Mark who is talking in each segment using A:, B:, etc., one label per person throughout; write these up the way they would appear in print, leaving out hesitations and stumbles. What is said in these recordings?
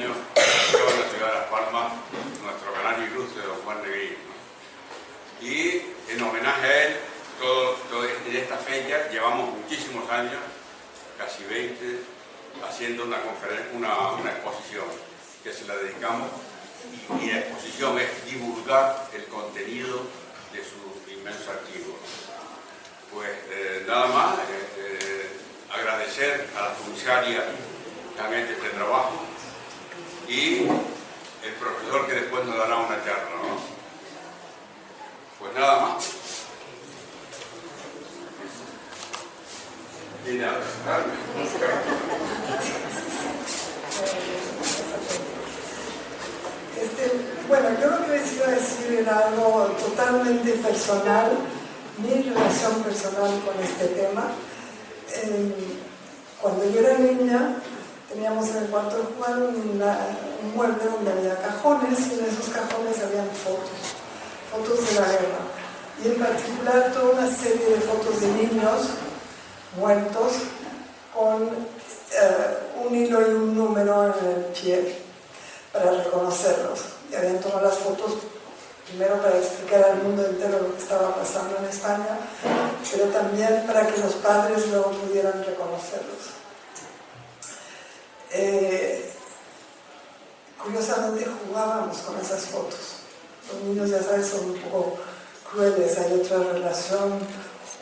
A: años acaba la ciudad de Las Palmas nuestro canario ilustre, don Juan Negrín, ¿no? Y en homenaje a él, en esta fecha llevamos muchísimos años, casi 20, haciendo una exposición que se la dedicamos, y la exposición es divulgar el contenido de su inmenso archivo. Pues nada más, agradecer a las comisarias que han hecho este trabajo y el profesor que después nos dará una charla, ¿no? Pues nada más. Y nada,
B: bueno, yo lo que les iba a decir era algo totalmente personal, mi relación personal con este tema. Cuando yo era niña, teníamos en el cuarto de Juan un mueble donde había cajones, y en esos cajones habían fotos de la guerra. Y en particular toda una serie de fotos de niños muertos con un hilo y un número en el pie para reconocerlos. Y habían tomado las fotos primero para explicar al mundo entero lo que estaba pasando en España, pero también para que los padres luego pudieran reconocerlos. Curiosamente jugábamos con esas fotos. Los niños, ya sabes, son un poco crueles, hay otra relación,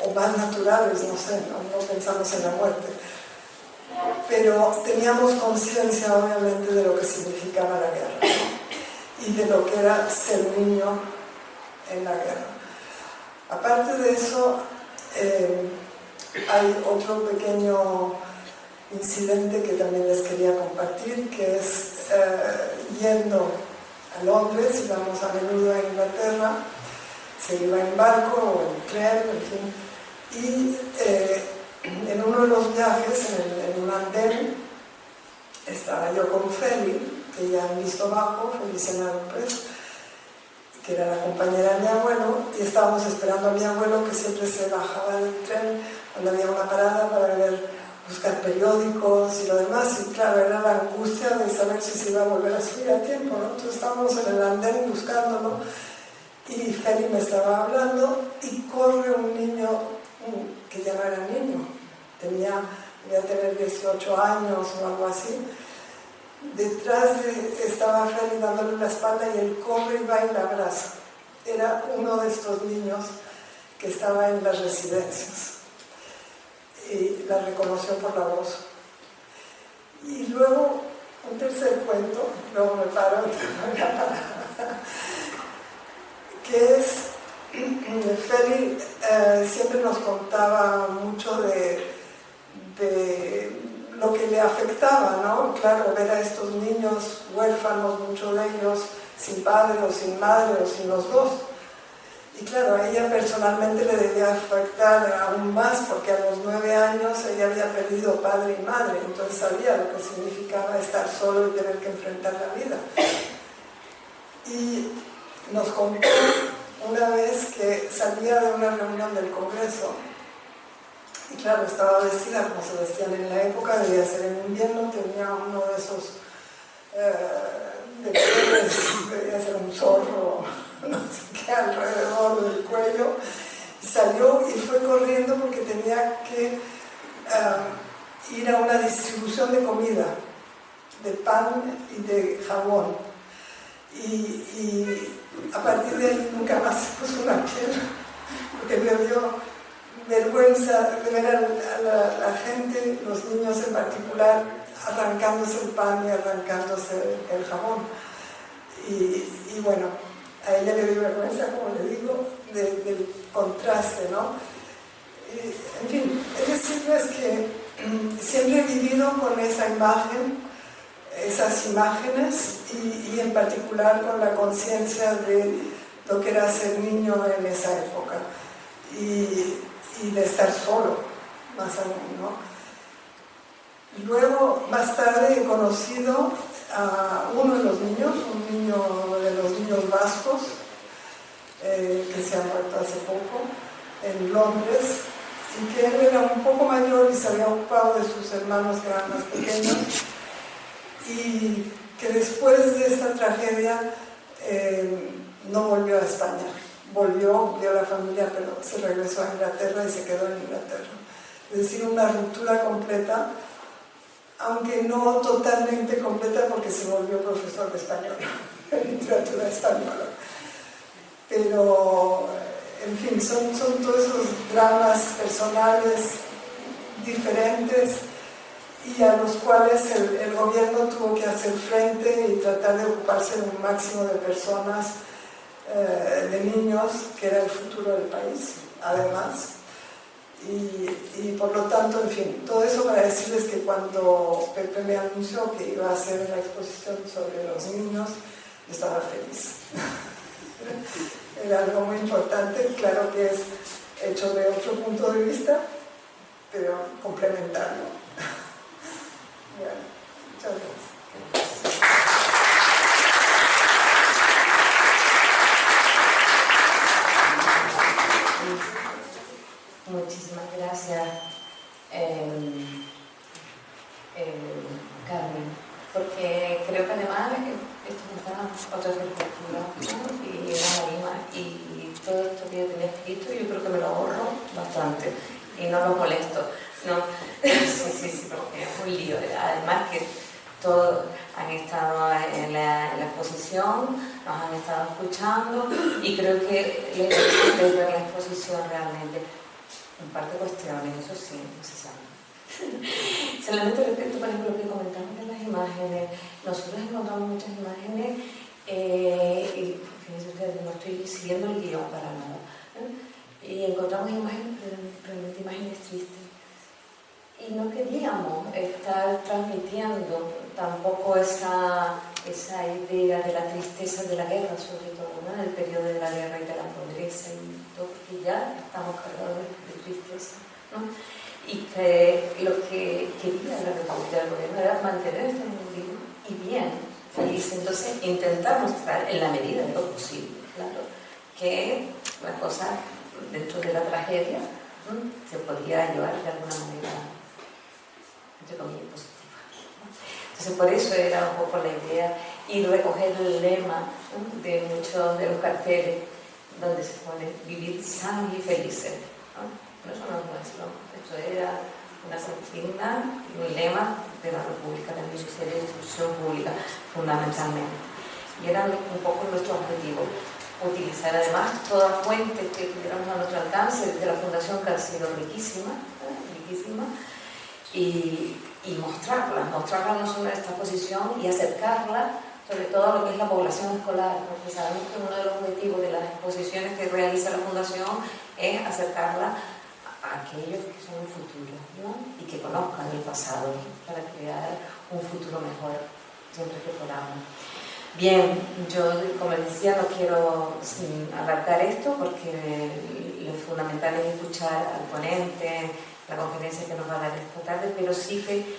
B: o más naturales, no sé, no pensamos en la muerte. Pero teníamos conciencia, obviamente, de lo que significaba la guerra, ¿no? Y de lo que era ser niño en la guerra. Aparte de eso, hay otro pequeño incidente que también les quería compartir, que es yendo a Londres, íbamos a menudo a Inglaterra, se iba en barco o en tren, en fin, y en uno de los viajes, en un andén, estaba yo con Feli, que ya han visto abajo, Feliciana López, que era la compañera de mi abuelo, y estábamos esperando a mi abuelo, que siempre se bajaba del tren cuando había una parada para buscar periódicos y lo demás, y claro, era la angustia de saber si se iba a volver a subir a tiempo, ¿no? Entonces estábamos en el andén buscándolo, y Feli me estaba hablando, y corre un niño, que ya no era niño, debía tener 18 años o algo así. Detrás estaba Feli dándole la espalda, y él corre y va y la abraza. Era uno de estos niños que estaba en las residencias, y la reconoció por la voz. Y luego, un tercer cuento, luego me paro, que es, Feli siempre nos contaba mucho de lo que le afectaba, ¿no? Claro, ver a estos niños huérfanos, muchos de ellos sin padre o sin madre o sin los dos. Y claro, a ella personalmente le debía afectar aún más, porque a los 9 años ella había perdido padre y madre, entonces sabía lo que significaba estar solo y tener que enfrentar la vida. Y nos contó una vez que salía de una reunión del Congreso, y claro, estaba vestida como se vestían en la época, debía ser en invierno, tenía uno de esos debía ser un zorro, no sé qué, alrededor del cuello, y salió y fue corriendo porque tenía que ir a una distribución de comida, de pan y de jabón, y a partir de ahí nunca más se puso una piel, porque le dio vergüenza de ver a la gente, los niños en particular, arrancándose el pan y arrancándose el jabón. Y bueno, a ella le dio vergüenza, como le digo, del contraste, ¿no? En fin, es decirles que siempre he vivido con esa imagen, esas imágenes, y en particular con la conciencia de lo que era ser niño en esa época. Y de estar solo, más aún, ¿no? Luego, más tarde, he conocido a uno de los niños, un niño de los niños vascos, que se ha muerto hace poco, en Londres, y que él era un poco mayor y se había ocupado de sus hermanos que eran más pequeños, y que después de esta tragedia no volvió a España. Vio a la familia, pero se regresó a Inglaterra y se quedó en Inglaterra. Es decir, una ruptura completa, aunque no totalmente completa porque se volvió profesor de español, de literatura española. Pero, en fin, son todos esos dramas personales diferentes y a los cuales el gobierno tuvo que hacer frente y tratar de ocuparse de un máximo de personas, de niños, que era el futuro del país, además. Y por lo tanto, en fin, todo eso para decirles que cuando Pepe me anunció que iba a hacer la exposición sobre los niños, yo estaba feliz. Era algo muy importante, claro que es hecho de otro punto de vista, pero complementario. Bueno, muchas gracias.
C: Muchísimas gracias, Carmen, porque creo que además esto nos da otra perspectiva, ¿no? Y la anima, y todo esto que yo tenía escrito yo creo que me lo ahorro bastante y no lo molesto, ¿no? Sí, porque es un lío, además que todos han estado en la exposición, nos han estado escuchando y creo que les gusta ver la exposición realmente. Un par de cuestiones, eso sí, necesariamente. Solamente respecto, por ejemplo, lo que comentamos de las imágenes, nosotros encontramos muchas imágenes, y fíjense ustedes, no estoy siguiendo el guión para nada, y encontramos imágenes, realmente imágenes tristes. Y no queríamos estar transmitiendo tampoco esa idea de la tristeza de la guerra, sobre todo, ¿no? El periodo de la guerra y de la pobreza y todo, porque ya estamos cargados de tristeza, ¿no? Y que lo que quería la República del Gobierno era mantener este mundo vivo y bien, feliz. Entonces, intentar mostrar en la medida de lo posible, claro, que la cosa dentro de la tragedia, ¿no?, se podía llevar de alguna manera, entre comillas, positiva. Entonces, por eso era un poco la idea, y recoger el lema, ¿no?, de muchos de los carteles donde se pone vivir sanos y felices, ¿no? Eso no es nuestro, esto era una consigna y un lema de la República del Ministerio de Instrucción Pública, fundamentalmente. Y era un poco nuestro objetivo, utilizar además todas fuentes que tuviéramos a nuestro alcance de la Fundación, que ha sido riquísima, y mostrarla no solo en esta exposición, y acercarla sobre todo a lo que es la población escolar, porque sabemos que uno de los objetivos de las exposiciones que realiza la Fundación es acercarla a aquellos que son el futuro, ¿no?, y que conozcan el pasado para crear un futuro mejor siempre que podamos. Bien, yo, como les decía, no quiero abarcar esto porque lo fundamental es escuchar al ponente, la conferencia que nos va a dar esta tarde, pero sí que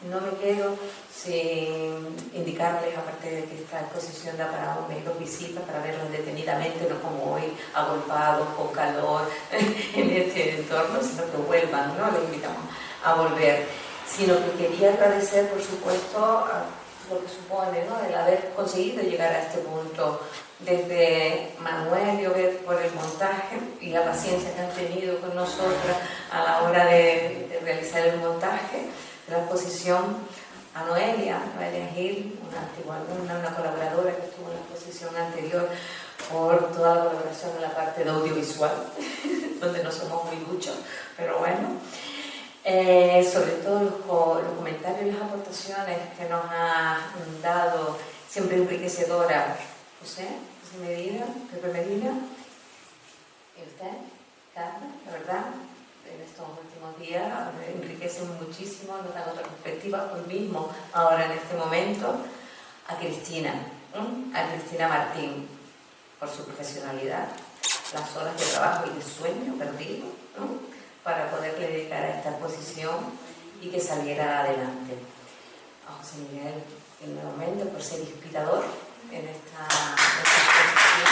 C: no me quedo sin indicarles, aparte de que esta exposición da para un mes dos visitas, para verlos detenidamente, no como hoy, agolpados, con calor, en este entorno, sino que vuelvan, ¿no? Les invitamos a volver. Sino que quería agradecer, por supuesto, lo que supone, ¿no?, el haber conseguido llegar a este punto, desde Manuel y Obed por el montaje y la paciencia que han tenido con nosotras a la hora de realizar el montaje de la exposición, a Noelia Gil, una antigua alumna, una colaboradora que estuvo en la exposición anterior, por toda la colaboración en la parte de audiovisual, donde no somos muy muchos, pero bueno. Sobre todo los comentarios y las aportaciones que nos ha dado, siempre enriquecedora, José Medina, Pepe Medina, y usted, Carmen, la verdad, en estos últimos días enriquecen muchísimo, nos dan otra perspectiva, hoy mismo, ahora en este momento, a Cristina Martín, por su profesionalidad, las horas de trabajo y de sueño perdido, ¿no?, para poderle dedicar a esta exposición y que saliera adelante. A José Miguel, nuevamente, por ser inspirador en esta exposición.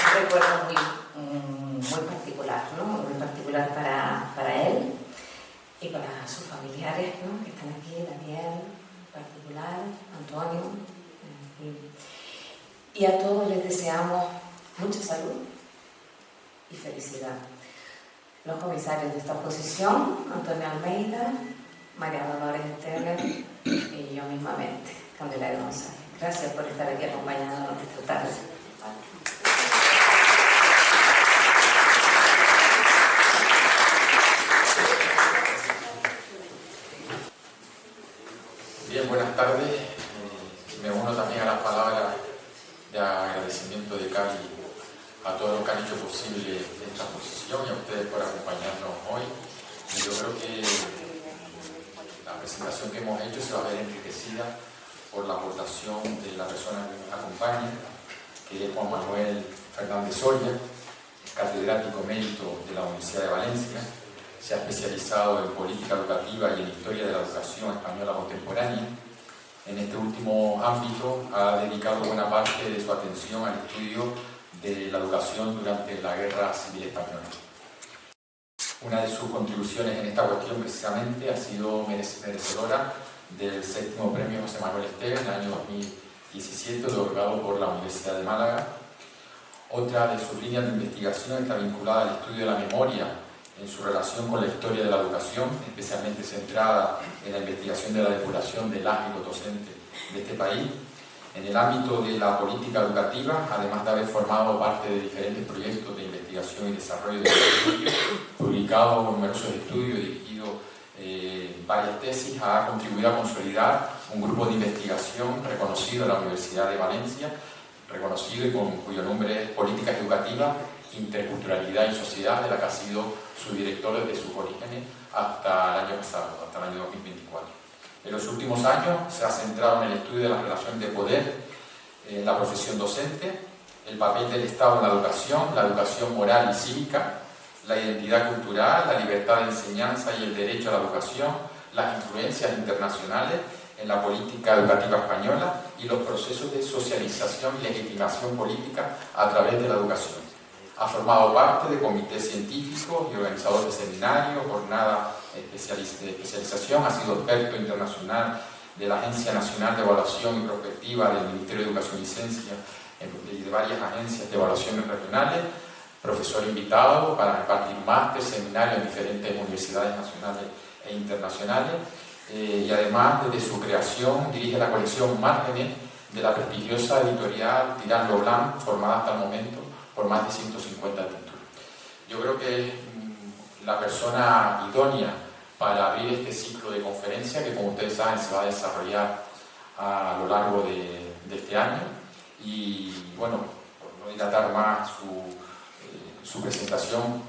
C: Un recuerdo muy muy particular, ¿no? Muy particular para él y para sus familiares, ¿no? Que están aquí, Daniel en particular, Antonio, y a todos les deseamos mucha salud y felicidad. Los comisarios de esta exposición, Antonio Almeida, María Dolores Esteller y yo mismamente, Candelaria González. Gracias por estar aquí acompañándonos esta tarde.
D: Bien, buenas tardes. Me uno también a las palabras de agradecimiento de Cari a todos los que han hecho posible esta exposición y a ustedes por acompañarnos hoy. Y yo creo que la presentación que hemos hecho se va a ver enriquecida por la aportación de la persona que nos acompaña, que es Juan Manuel Fernández Soria, catedrático emérito de la Universidad de Valencia. Se ha especializado en política educativa y en historia de la educación española contemporánea. En este último ámbito ha dedicado buena parte de su atención al estudio de la educación durante la Guerra Civil Española. Una de sus contribuciones en esta cuestión precisamente ha sido merecedora del 7º premio José Manuel Esteller en el año 2017, otorgado por la Universidad de Málaga. Otra de sus líneas de investigación está vinculada al estudio de la memoria en su relación con la historia de la educación, especialmente centrada en la investigación de la depuración de las y los docentes de este país. En el ámbito de la política educativa, además de haber formado parte de diferentes proyectos de investigación y desarrollo de estudios, publicado numerosos estudios y dirigido varias tesis, ha contribuido a consolidar un grupo de investigación reconocido en la Universidad de Valencia, reconocido y cuyo nombre es Políticas Educativas, Interculturalidad y Sociedad, de la que ha sido su director desde sus orígenes hasta el año pasado, hasta el año 2024. En los últimos años se ha centrado en el estudio de las relaciones de poder en la profesión docente, el papel del Estado en la educación moral y cívica, la identidad cultural, la libertad de enseñanza y el derecho a la educación, las influencias internacionales en la política educativa española y los procesos de socialización y legitimación política a través de la educación. Ha formado parte de comités científicos y organizador de seminarios, jornadas de especialización, ha sido experto internacional de la Agencia Nacional de Evaluación y Prospectiva del Ministerio de Educación y Ciencia y de varias agencias de evaluaciones regionales, profesor invitado para impartir máster, seminarios en diferentes universidades nacionales e internacionales, y además desde su creación dirige la colección Márgenes de la prestigiosa editorial Tirant lo Blanc, formada hasta el momento por más de 150 títulos. Yo creo que es la persona idónea para abrir este ciclo de conferencia que, como ustedes saben, se va a desarrollar a lo largo de este año. Y bueno, por no dilatar más su presentación,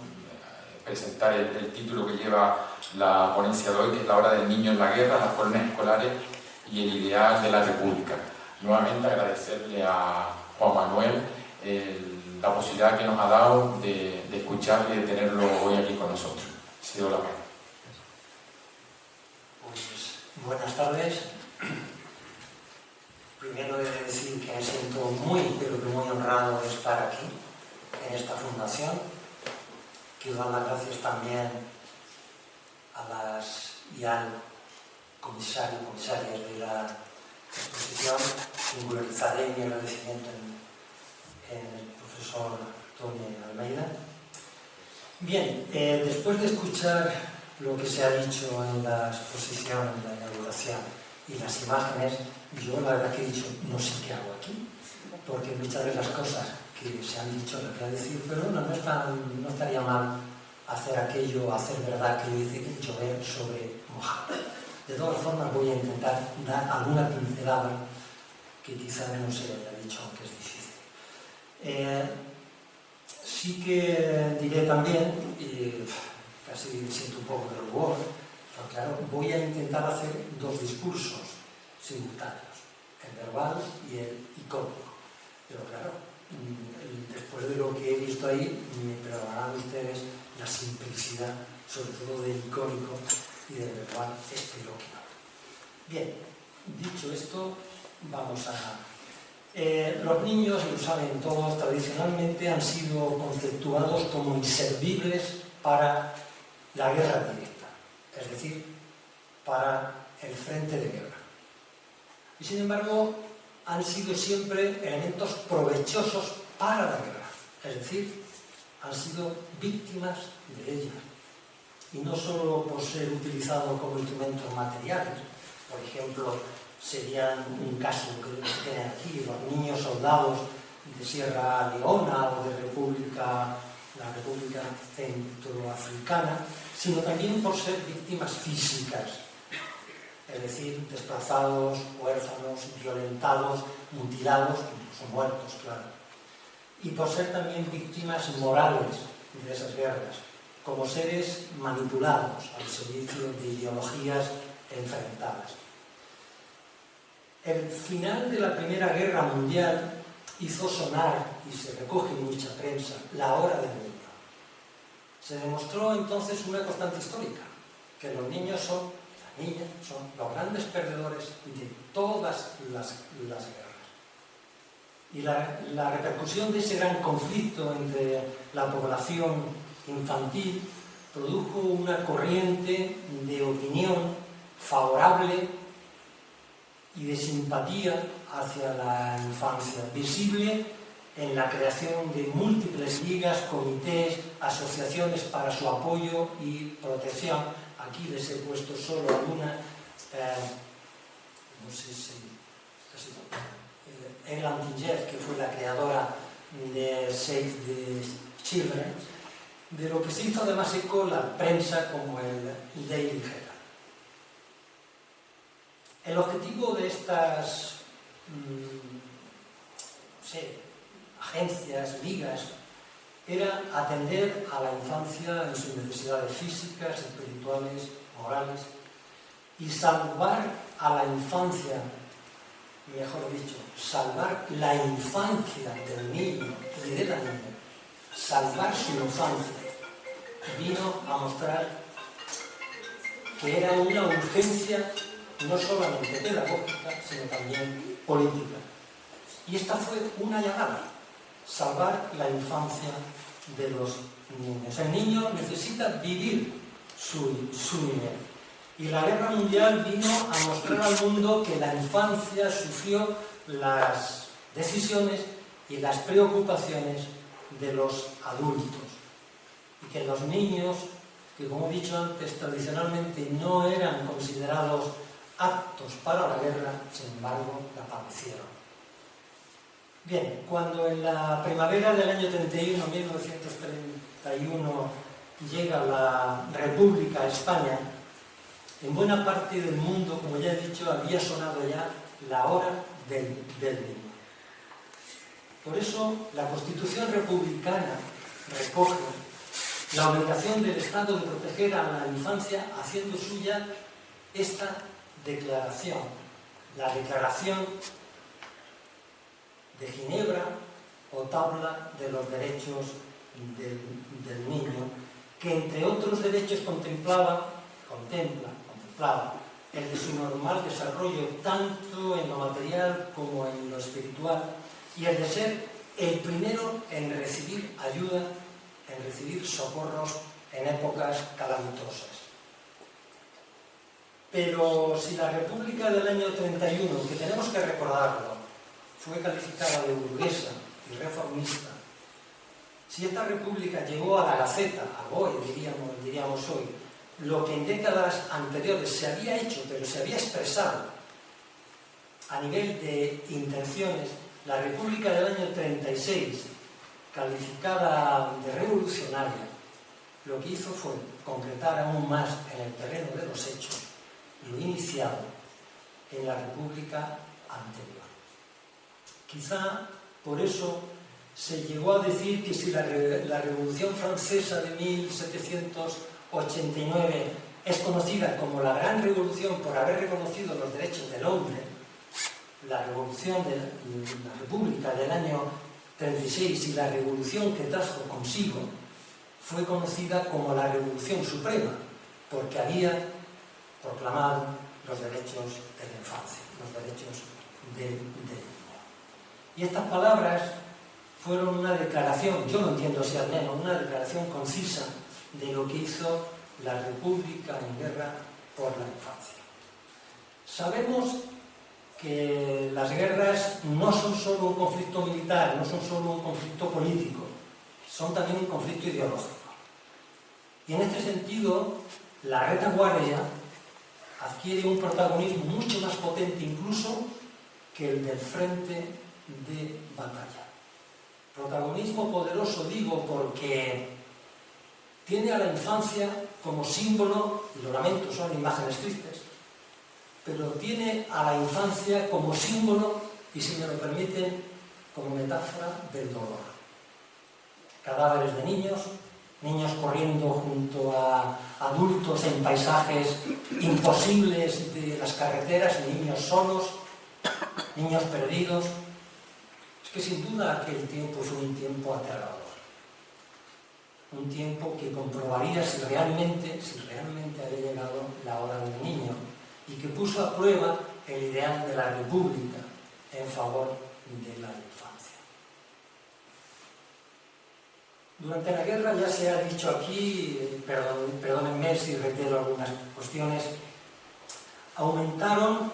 D: presentar el título que lleva la ponencia de hoy, que es La hora del niño en la guerra, las colonias escolares y el ideal de la república. Nuevamente agradecerle a Juan Manuel la posibilidad que nos ha dado de escucharle y de tenerlo hoy aquí con nosotros. Cedo la palabra.
E: Pues, buenas tardes. Primero he de decir que me siento muy, pero que muy honrado de estar aquí, en esta fundación. Quiero dar las gracias también a las y al comisario y comisarias de la exposición. Singularizaré mi agradecimiento en el profesor Antonio Almeida. Bien, después de escuchar lo que se ha dicho en la exposición, en la inauguración y las imágenes, yo la verdad que he dicho, no sé qué hago aquí, porque muchas de las cosas que se han dicho las voy a decir, pero no estaría mal hacer aquello, hacer verdad que dice llover sobre mojado. De todas formas voy a intentar dar alguna pincelada que quizá no se haya dicho, aunque es difícil. Sí que diré también, y casi siento un poco de rubor, pero claro, voy a intentar hacer dos discursos simultáneos, el verbal y el icónico. Pero claro, después de lo que he visto ahí, me perdonarán ustedes la simplicidad, sobre todo del icónico y del verbal, espero que no. Bien, dicho esto, vamos a Los niños, lo saben todos, tradicionalmente han sido conceptuados como inservibles para la guerra directa, es decir, para el frente de guerra. Y sin embargo, han sido siempre elementos provechosos para la guerra, es decir, han sido víctimas de ella. Y no solo por ser utilizados como instrumentos materiales, por ejemplo, serían un caso que tienen aquí, los niños soldados de Sierra Leona o de la República Centroafricana, sino también por ser víctimas físicas, es decir, desplazados, huérfanos, violentados, mutilados, incluso muertos, claro. Y por ser también víctimas morales de esas guerras, como seres manipulados al servicio de ideologías enfrentadas. El final de la Primera Guerra Mundial hizo sonar, y se recoge en mucha prensa, la hora del niño. Se demostró entonces una constante histórica, que los niños son, las niñas son los grandes perdedores de todas las guerras. Y la repercusión de ese gran conflicto entre la población infantil produjo una corriente de opinión favorable y de simpatía hacia la infancia, visible en la creación de múltiples ligas, comités, asociaciones para su apoyo y protección. Aquí les he puesto solo alguna, no sé si England Tinger, que fue la creadora de Save the Children, de lo que se hizo además eco la prensa como el Daily Herald. El objetivo de estas agencias, ligas, era atender a la infancia en sus necesidades físicas, espirituales, morales, y salvar a la infancia, mejor dicho, salvar la infancia del niño y de la niña, salvar su infancia, vino a mostrar que era una urgencia no solamente pedagógica, sino también política. Y esta fue una llamada, salvar la infancia de los niños. El niño necesita vivir su niñez. Y la guerra mundial vino a mostrar al mundo que la infancia sufrió las decisiones y las preocupaciones de los adultos. Y que los niños, que como he dicho antes, tradicionalmente no eran considerados aptos para la guerra, sin embargo, la padecieron. Bien, cuando en la primavera del año 31, 1931, llega la República a España, en buena parte del mundo, como ya he dicho, había sonado ya la hora del niño. Por eso, la Constitución republicana recoge la obligación del Estado de proteger a la infancia haciendo suya esta declaración, la Declaración de Ginebra o Tabla de los Derechos del Niño, que entre otros derechos contempla el de su normal desarrollo tanto en lo material como en lo espiritual, y el de ser el primero en recibir ayuda, en recibir socorros en épocas calamitosas. Pero si la República del año 31, que tenemos que recordarlo, fue calificada de burguesa y reformista, si esta República llegó a la Gaceta, a BOE, diríamos hoy, lo que en décadas anteriores se había hecho, pero se había expresado a nivel de intenciones, la República del año 36, calificada de revolucionaria, lo que hizo fue concretar aún más en el terreno de los hechos lo iniciado en la República anterior. Quizá por eso se llegó a decir que si la Revolución Francesa de 1789 es conocida como la Gran Revolución por haber reconocido los derechos del hombre, la Revolución de la República del año 36 y la revolución que trajo consigo fue conocida como la Revolución Suprema, porque había proclamado los derechos de la infancia, los derechos del niño. Y estas palabras fueron una declaración, yo lo entiendo así al menos, una declaración concisa de lo que hizo la República en guerra por la infancia. Sabemos que las guerras no son solo un conflicto militar, no son solo un conflicto político, son también un conflicto ideológico. Y en este sentido, la retaguardia adquiere un protagonismo mucho más potente incluso que el del frente de batalla. Protagonismo poderoso, digo, porque tiene a la infancia como símbolo, y lo lamento, son imágenes tristes, pero tiene a la infancia como símbolo, y si me lo permiten, como metáfora del dolor. Cadáveres de niños, niños corriendo junto a adultos en paisajes imposibles de las carreteras, niños solos, niños perdidos. Es que sin duda aquel tiempo fue un tiempo aterrador. Un tiempo que comprobaría si realmente había llegado la hora del niño y que puso a prueba el ideal de la República en favor de la infancia. Durante la guerra, ya se ha dicho aquí, perdónenme si reitero algunas cuestiones, aumentaron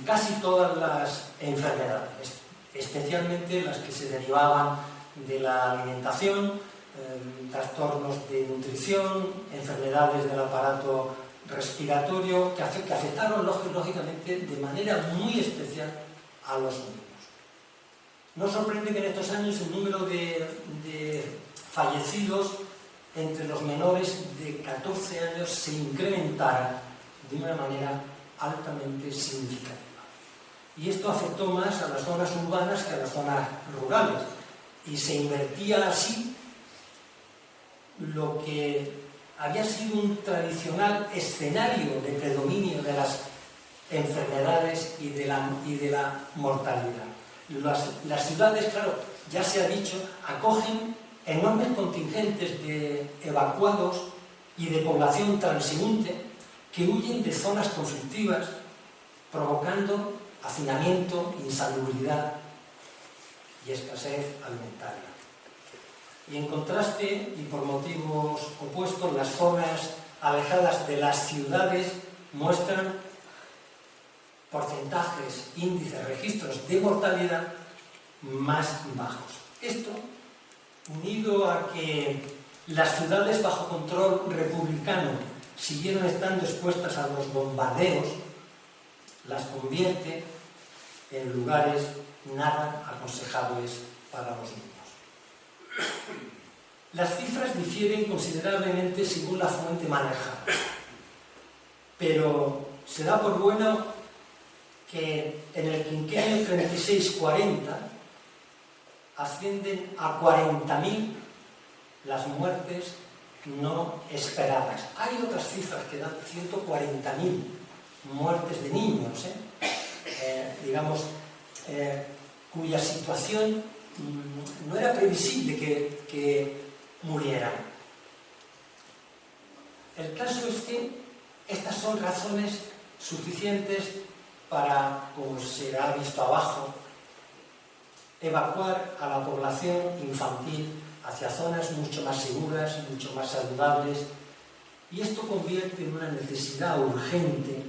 E: casi todas las enfermedades, especialmente las que se derivaban de la alimentación, trastornos de nutrición, enfermedades del aparato respiratorio, que afectaron lógicamente de manera muy especial a los niños. No sorprende que en estos años el número de fallecidos entre los menores de 14 años se incrementara de una manera altamente significativa. Y esto afectó más a las zonas urbanas que a las zonas rurales. Y se invertía así lo que había sido un tradicional escenario de predominio de las enfermedades y de la mortalidad. Las ciudades, claro, ya se ha dicho, acogen enormes contingentes de evacuados y de población transeúnte que huyen de zonas conflictivas, provocando hacinamiento, insalubridad y escasez alimentaria. Y en contraste, y por motivos opuestos, las zonas alejadas de las ciudades muestran porcentajes, índices, registros de mortalidad más bajos. Esto, unido a que las ciudades bajo control republicano siguieron estando expuestas a los bombardeos, las convierte en lugares nada aconsejables para los niños. Las cifras difieren considerablemente según la fuente manejada, pero se da por bueno que en el quinquenio 36-40 ascienden a 40.000 las muertes no esperadas. Hay otras cifras que dan 140.000 muertes de niños, cuya situación no era previsible que murieran. El caso es que estas son razones suficientes para, como se ha visto abajo, evacuar a la población infantil hacia zonas mucho más seguras, mucho más saludables, y esto convierte en una necesidad urgente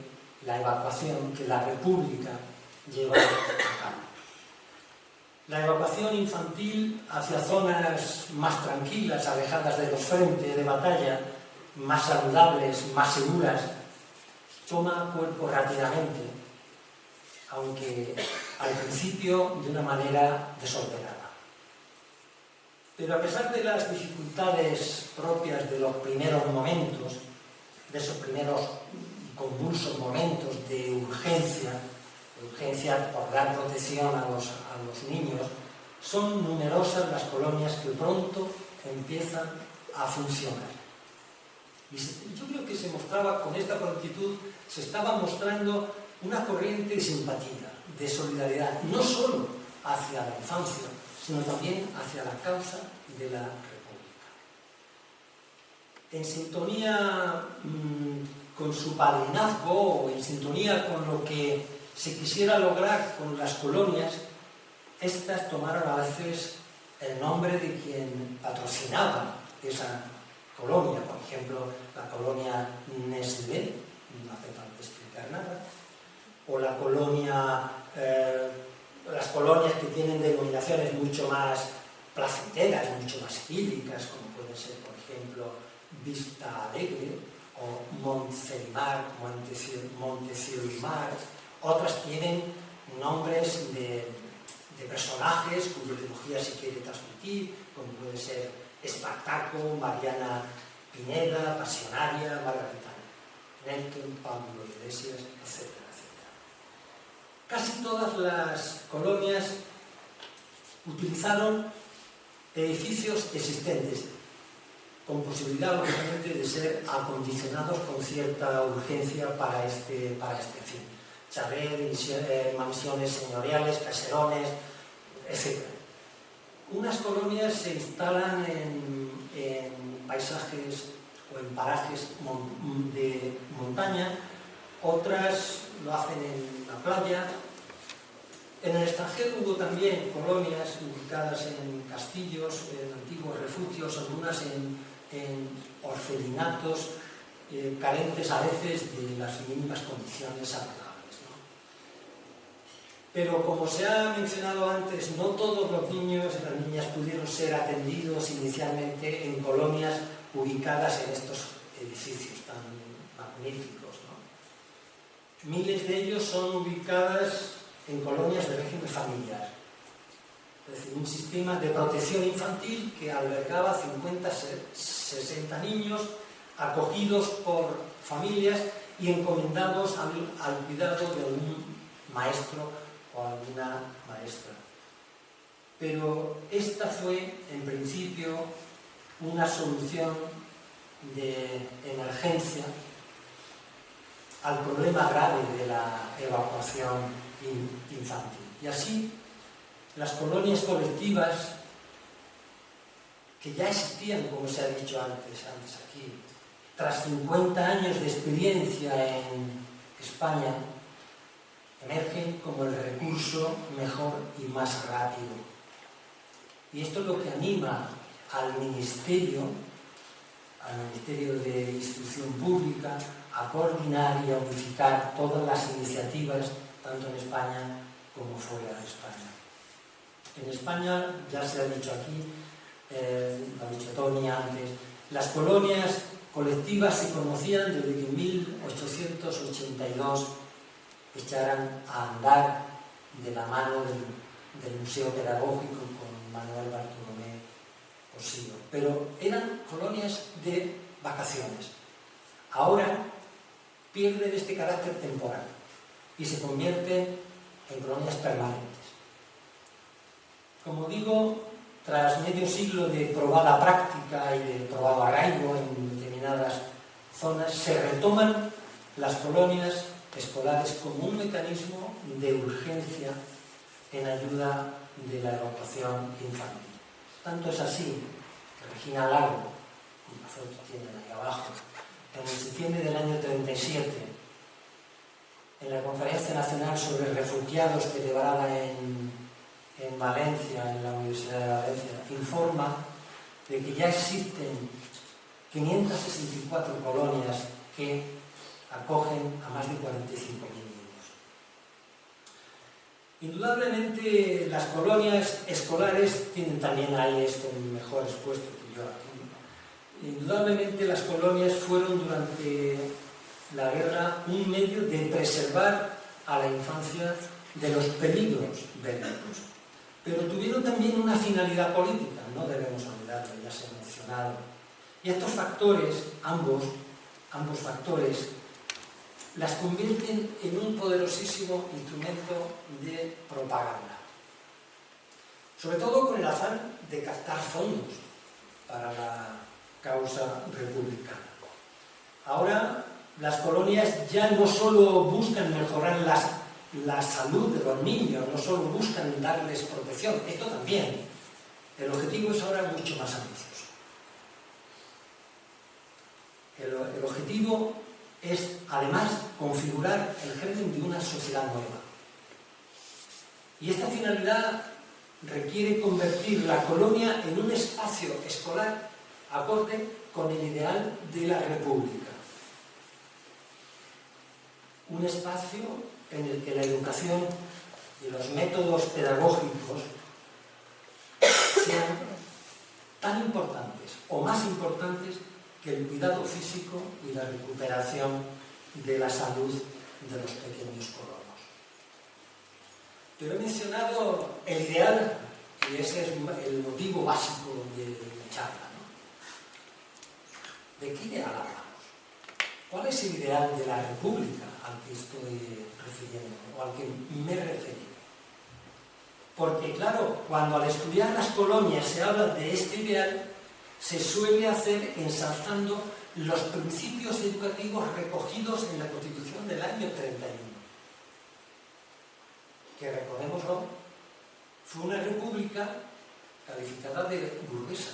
E: la evacuación que la República lleva a cabo. La evacuación infantil hacia zonas más tranquilas, alejadas de los frentes de batalla, más saludables, más seguras, toma cuerpo rápidamente, aunque al principio de una manera desordenada. Pero a pesar de las dificultades propias de los primeros momentos, de esos primeros convulsos momentos de urgencia por dar protección a los niños, son numerosas las colonias que pronto empiezan a funcionar. Y yo creo que se mostraba, con esta prontitud, se estaba mostrando una corriente de simpatía, de solidaridad, no solo hacia la infancia, sino también hacia la causa de la República. En sintonía con su padrinazgo, o en sintonía con lo que se quisiera lograr con las colonias, estas tomaron a veces el nombre de quien patrocinaba esa colonia, por ejemplo, la colonia Nestlé, no hace falta explicar nada, o la colonia, las colonias que tienen denominaciones mucho más placenteras, mucho más idílicas, como pueden ser, por ejemplo, Vista Alegre o Montcelimar, Montecilimar. Otras tienen nombres de personajes cuya ideología se quiere transmitir, como puede ser Espartaco, Mariana Pineda, Pasionaria, Margarita Nelken, Pablo Iglesias, etcétera, etcétera. Casi todas las colonias utilizaron edificios existentes, con posibilidad, lógicamente, de ser acondicionados con cierta urgencia para este fin. Chalet, mansiones señoriales, caserones, etc. Unas colonias se instalan en paisajes o en parajes de montaña, otras lo hacen en la playa. En el extranjero hubo también colonias ubicadas en castillos, en antiguos refugios, algunas en orfelinatos, carentes a veces de las mínimas condiciones saludables, ¿no? Pero como se ha mencionado antes, no todos los niños y las niñas pudieron ser atendidos inicialmente en colonias ubicadas en estos edificios tan magníficos, ¿no? Miles de ellos son ubicadas en colonias de régimen familiar, es decir, un sistema de protección infantil que albergaba 50-60 niños acogidos por familias y encomendados al cuidado de algún maestro o alguna maestra. Pero esta fue, en principio, una solución de emergencia al problema grave de la evacuación infantil. Y así, las colonias colectivas, que ya existían, como se ha dicho antes aquí, tras 50 años de experiencia en España, emergen como el recurso mejor y más rápido. Y esto es lo que anima al Ministerio de Instrucción Pública, a coordinar y a unificar todas las iniciativas, tanto en España como fuera de España. En España, ya se ha dicho aquí, lo ha dicho Tony antes, las colonias colectivas se conocían desde que en 1882 echaran a andar de la mano del Museo Pedagógico con Manuel Bartolomé Ossío. Pero eran colonias de vacaciones. Ahora pierden este carácter temporal y se convierten en colonias permanentes. Como digo, tras medio siglo de probada práctica y de probado arraigo en determinadas zonas, se retoman las colonias escolares como un mecanismo de urgencia en ayuda de la evacuación infantil. Tanto es así que Regina Lago, cuya foto tienen ahí abajo, en septiembre del año 37, en la Conferencia Nacional sobre Refugiados celebrada en Valencia, en la Universidad de Valencia, informa de que ya existen 564 colonias que acogen a más de 45.000 niños. Indudablemente las colonias escolares tienen también ahí esto mejor expuesto que yo aquí. Indudablemente las colonias fueron durante la guerra un medio de preservar a la infancia de los peligros bélicos. Pero tuvieron también una finalidad política, no debemos olvidarlo, ya se ha mencionado. Y estos factores, ambos factores, las convierten en un poderosísimo instrumento de propaganda. Sobre todo con el afán de captar fondos para la causa republicana. Ahora, las colonias ya no solo buscan mejorar la salud de los niños, no solo buscan darles protección, esto también. El objetivo es ahora mucho más ambicioso. El objetivo es, además, configurar el germen de una sociedad nueva. Y esta finalidad requiere convertir la colonia en un espacio escolar acorde con el ideal de la república. Un espacio en el que la educación y los métodos pedagógicos sean tan importantes o más importantes que el cuidado físico y la recuperación de la salud de los pequeños colonos. Pero he mencionado el ideal, y ese es el motivo básico de mi charla, ¿no? ¿De qué ideal hablamos? ¿Cuál es el ideal de la república al que estoy refiriendo o al que me refiero? Porque claro, cuando al estudiar las colonias se habla de este ideal, se suele hacer ensalzando los principios educativos recogidos en la Constitución del año 31. Que recordémoslo, fue una república calificada de burguesa,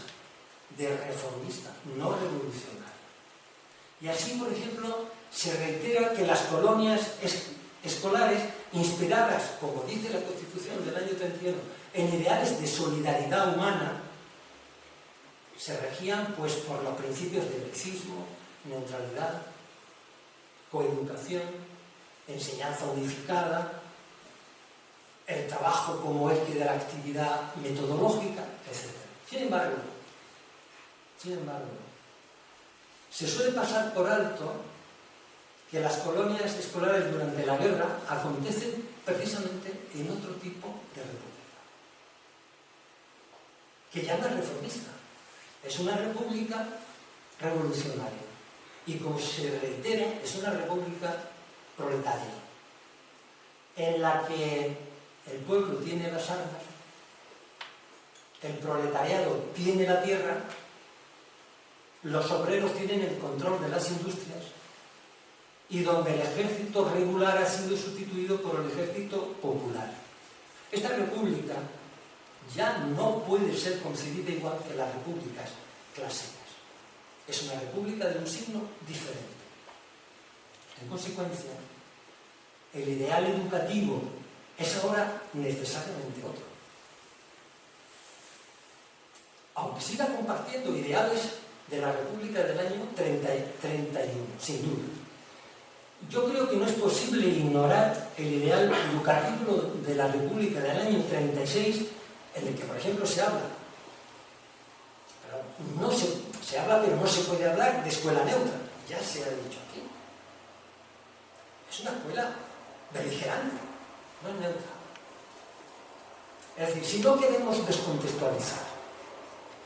E: de reformista, no revolucionaria. Y así, por ejemplo, se reitera que las colonias escolares, inspiradas, como dice la Constitución del año 31, en ideales de solidaridad humana, se regían pues por los principios de laicismo, neutralidad, coeducación, enseñanza unificada, el trabajo como eje de la actividad metodológica, etc. Sin embargo, se suele pasar por alto que las colonias escolares durante la guerra acontecen precisamente en otro tipo de república, que ya no es reformista, es una república revolucionaria y, como se reitera, es una república proletaria, en la que el pueblo tiene las armas, el proletariado tiene la tierra, los obreros tienen el control de las industrias y donde el ejército regular ha sido sustituido por el ejército popular. Esta república ya no puede ser concebida igual que las repúblicas clásicas. Es una república de un signo diferente. En consecuencia, el ideal educativo es ahora necesariamente otro. Aunque siga compartiendo ideales de la República del año 31, sin duda. Yo creo que no es posible ignorar el ideal educativo de la República del año 36, en el que, por ejemplo, se habla. Pero se habla, pero no se puede hablar de escuela neutra. Ya se ha dicho aquí. Es una escuela beligerante, no es neutra. Es decir, si no queremos descontextualizar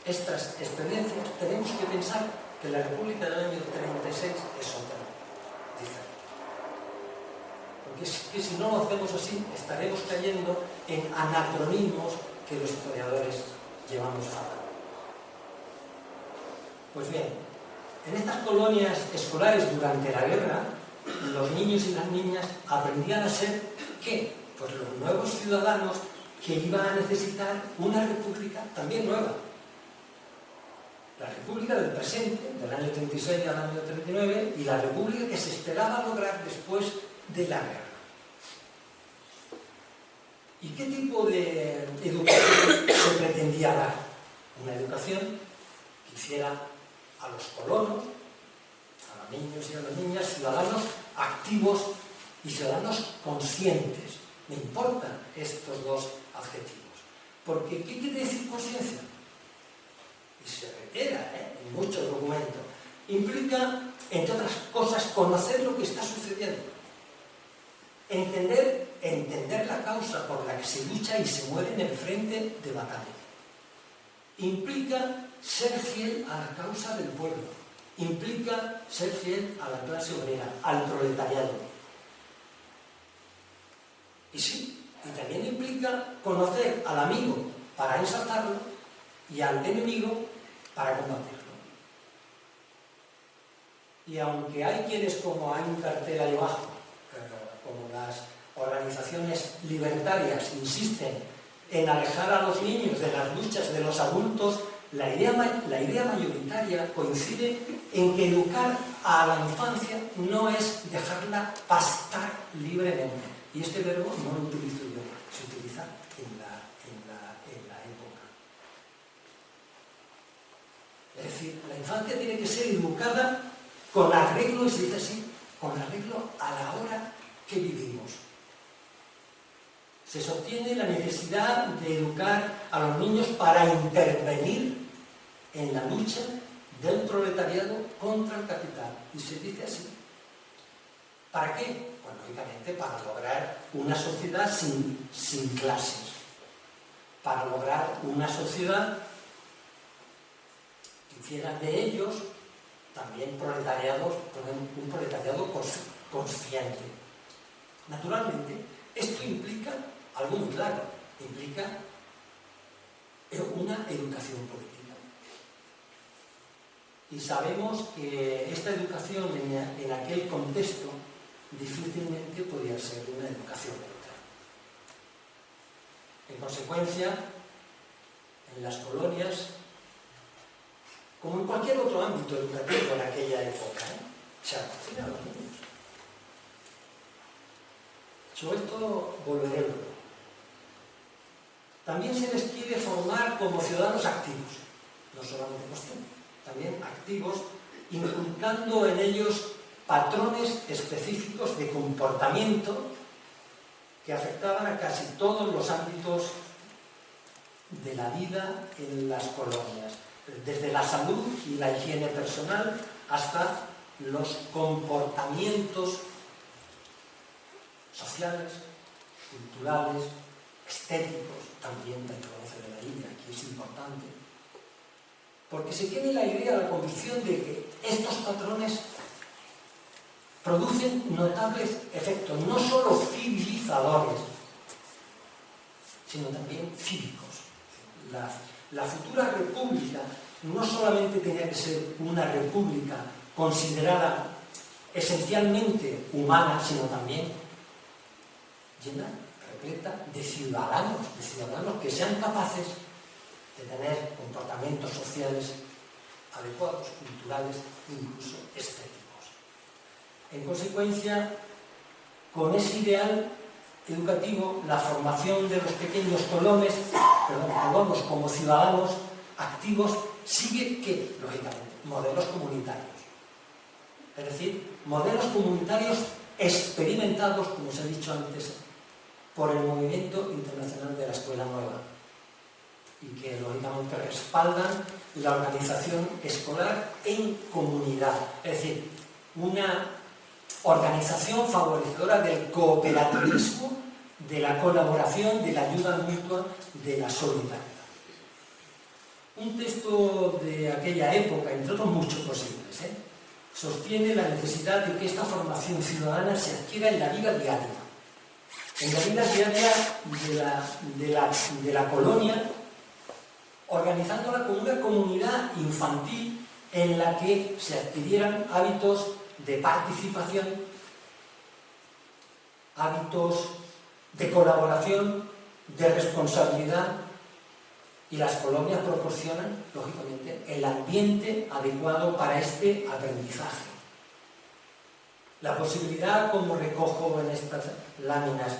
E: estas experiencias, tenemos que pensar que la República del año 36 es otra, diferente. Porque es que si no lo hacemos así, estaremos cayendo en anacronismos que los historiadores llevamos fatal. Pues bien, en estas colonias escolares durante la guerra, los niños y las niñas aprendían a ser, ¿qué? Pues los nuevos ciudadanos que iban a necesitar una república también nueva. La república del presente, del año 36 al año 39, y la república que se esperaba lograr después de la guerra. ¿Y qué tipo de educación se pretendía dar? Una educación que hiciera a los colonos, a los niños y a las niñas, ciudadanos activos y ciudadanos conscientes. Me importan estos dos adjetivos. Porque, ¿qué quiere decir conciencia? Y se reitera en muchos documentos. Implica, entre otras cosas, conocer lo que está sucediendo. Entender la causa por la que se lucha y se muere en el frente de batalla. Implica ser fiel a la causa del pueblo. Implica ser fiel a la clase obrera, al proletariado. Y sí, y también implica conocer al amigo para ensalzarlo y al enemigo para combatirlo. Y aunque hay quienes, como hay un cartel ahí abajo, como las organizaciones libertarias, insisten en alejar a los niños de las luchas de los adultos, la idea mayoritaria coincide en que educar a la infancia no es dejarla pastar libremente. Y este verbo no lo utilizo yo, se utiliza en Es decir, la infancia tiene que ser educada con arreglo, y se dice así, con arreglo a la hora que vivimos. Se sostiene la necesidad de educar a los niños para intervenir en la lucha del proletariado contra el capital. Y se dice así. ¿Para qué? Pues lógicamente para lograr una sociedad sin clases. Para lograr una sociedad que hiciera de ellos también proletariados, un proletariado consciente. Naturalmente, esto implica algo muy claro, implica una educación política. Y sabemos que esta educación en aquel contexto difícilmente podía ser una educación neutral. En consecuencia, en las colonias, como en cualquier otro ámbito educativo en aquella época, se adoctrina a los niños. Sobre esto volveré luego. También se les quiere formar como ciudadanos activos, no solamente conscientes, también activos, inculcando en ellos patrones específicos de comportamiento que afectaban a casi todos los ámbitos de la vida en las colonias, desde la salud y la higiene personal hasta los comportamientos sociales, culturales, estéticos, también la influencia de la India, aquí es importante, porque se tiene la idea, la convicción de que estos patrones producen notables efectos, no solo civilizadores, sino también cívicos. La futura república no solamente tenía que ser una república considerada esencialmente humana, sino también llena, repleta de ciudadanos que sean capaces de tener comportamientos sociales adecuados, culturales e incluso estéticos. En consecuencia, con ese ideal educativo, la formación de los pequeños colonos como ciudadanos activos sigue que, lógicamente, modelos comunitarios. Es decir, modelos comunitarios experimentados, como os he dicho antes, por el movimiento internacional de la Escuela Nueva y que, lógicamente, respaldan la organización escolar en comunidad. Es decir, una organización favorecedora del cooperativismo, de la colaboración, de la ayuda mutua, de la solidaridad. Un texto de aquella época, entre otros muchos posibles, sostiene la necesidad de que esta formación ciudadana se adquiera en la vida diaria. En la vida diaria de la colonia, organizándola como una comunidad infantil en la que se adquirieran hábitos de participación, hábitos de colaboración, de responsabilidad, y las colonias proporcionan, lógicamente, el ambiente adecuado para este aprendizaje. La posibilidad, como recojo en estas láminas,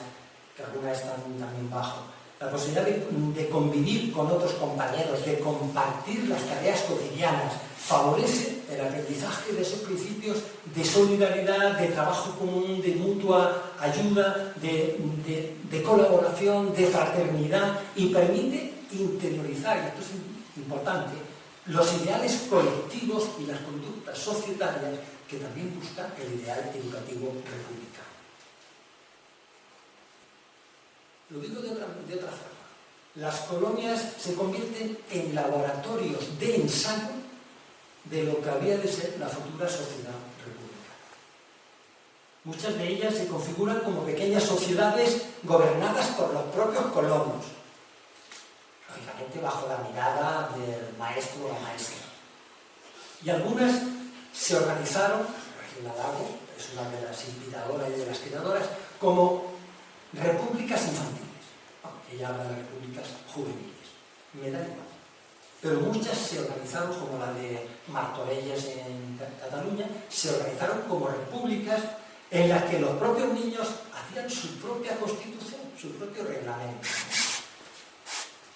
E: que algunas están también bajo, la posibilidad de convivir con otros compañeros, de compartir las tareas cotidianas, favorece el aprendizaje de esos principios de solidaridad, de trabajo común, de mutua ayuda, de colaboración, de fraternidad, y permite interiorizar, y esto es importante, los ideales colectivos y las conductas societarias que también busca el ideal educativo republicano. Lo digo de otra forma. Las colonias se convierten en laboratorios de ensayo de lo que habría de ser la futura sociedad republicana. Muchas de ellas se configuran como pequeñas sociedades gobernadas por los propios colonos, lógicamente bajo la mirada del maestro o la maestra. Y algunas se organizaron, Regina Lago es una de las inspiradoras y de las creadoras, como repúblicas infantiles. Ella habla de repúblicas juveniles. Me da igual. Pero muchas se organizaron, como la de Martorelles en Cataluña, se organizaron como repúblicas en las que los propios niños hacían su propia constitución, su propio reglamento.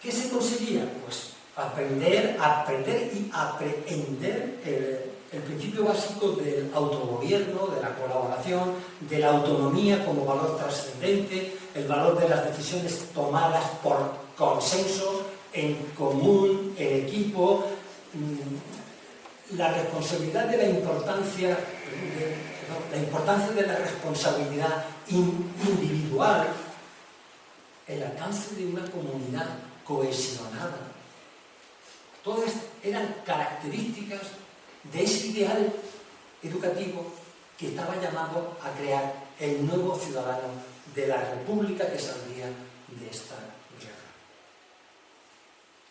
E: ¿Qué se conseguía? Pues Aprender y aprehender el principio básico del autogobierno, de la colaboración, de la autonomía como valor trascendente, el valor de las decisiones tomadas por consenso, en común, en equipo, la responsabilidad de la importancia de la responsabilidad individual, el alcance de una comunidad cohesionada. Todas eran características de ese ideal educativo que estaba llamado a crear el nuevo ciudadano de la república que saldría de esta guerra.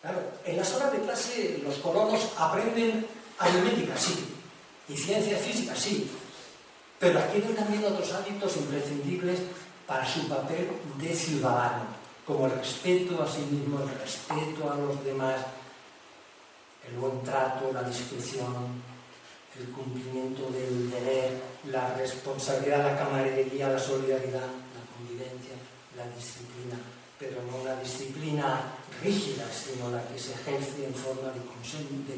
E: Claro, en las horas de clase los colonos aprenden aritmética, sí, y ciencia física, sí, pero adquieren también otros hábitos imprescindibles para su papel de ciudadano, como el respeto a sí mismo, el respeto a los demás, el buen trato, la discreción, el cumplimiento del deber, la responsabilidad, la camaradería, la solidaridad, la convivencia, la disciplina, pero no una disciplina rígida, sino la que se ejerce en forma de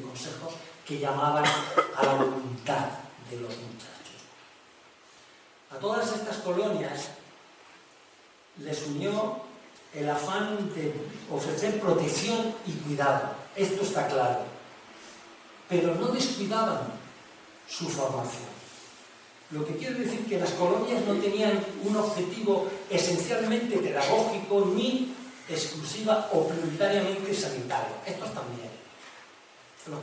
E: consejos que llamaban a la voluntad de los muchachos. A todas estas colonias les unió el afán de ofrecer protección y cuidado, esto está claro, pero no descuidaban su formación. Lo que quiere decir que las colonias no tenían un objetivo esencialmente pedagógico ni exclusiva o prioritariamente sanitario. Estos también. Los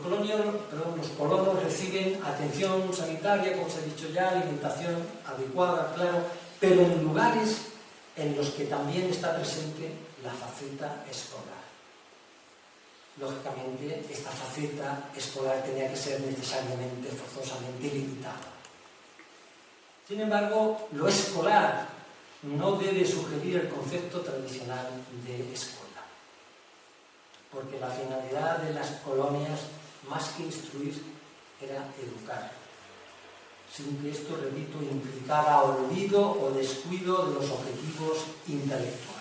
E: colonos reciben atención sanitaria, como se ha dicho ya, alimentación adecuada, claro, pero en lugares en los que también está presente la faceta escolar. Lógicamente, esta faceta escolar tenía que ser necesariamente, forzosamente limitada. Sin embargo, lo escolar no debe sugerir el concepto tradicional de escuela, porque la finalidad de las colonias, más que instruir, era educar, sin que esto, repito, implicara olvido o descuido de los objetivos intelectuales.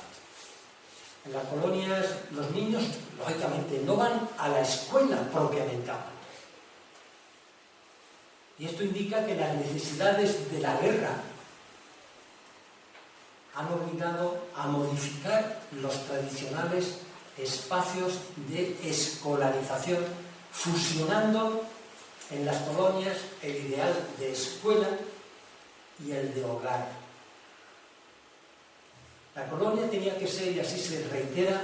E: En las colonias, los niños, lógicamente, no van a la escuela propiamente hablando. Y esto indica que las necesidades de la guerra han obligado a modificar los tradicionales espacios de escolarización, fusionando en las colonias el ideal de escuela y el de hogar. La colonia tenía que ser, y así se reitera,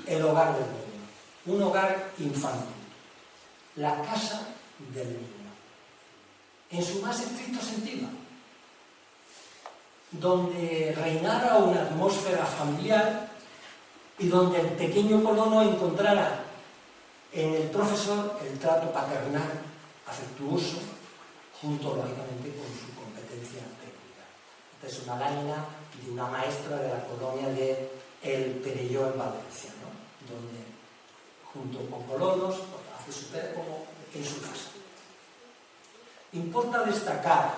E: el hogar del niño, un hogar infantil, la casa del niño, en su más estricto sentido, donde reinara una atmósfera familiar y donde el pequeño colono encontrara en el profesor el trato paternal, afectuoso, junto, lógicamente, con su competencia técnica. Esta es una lámina de una maestra de la colonia de El Perelló en Valencia, ¿no? Donde, junto con colonos, hace su tarea como en su casa. Importa destacar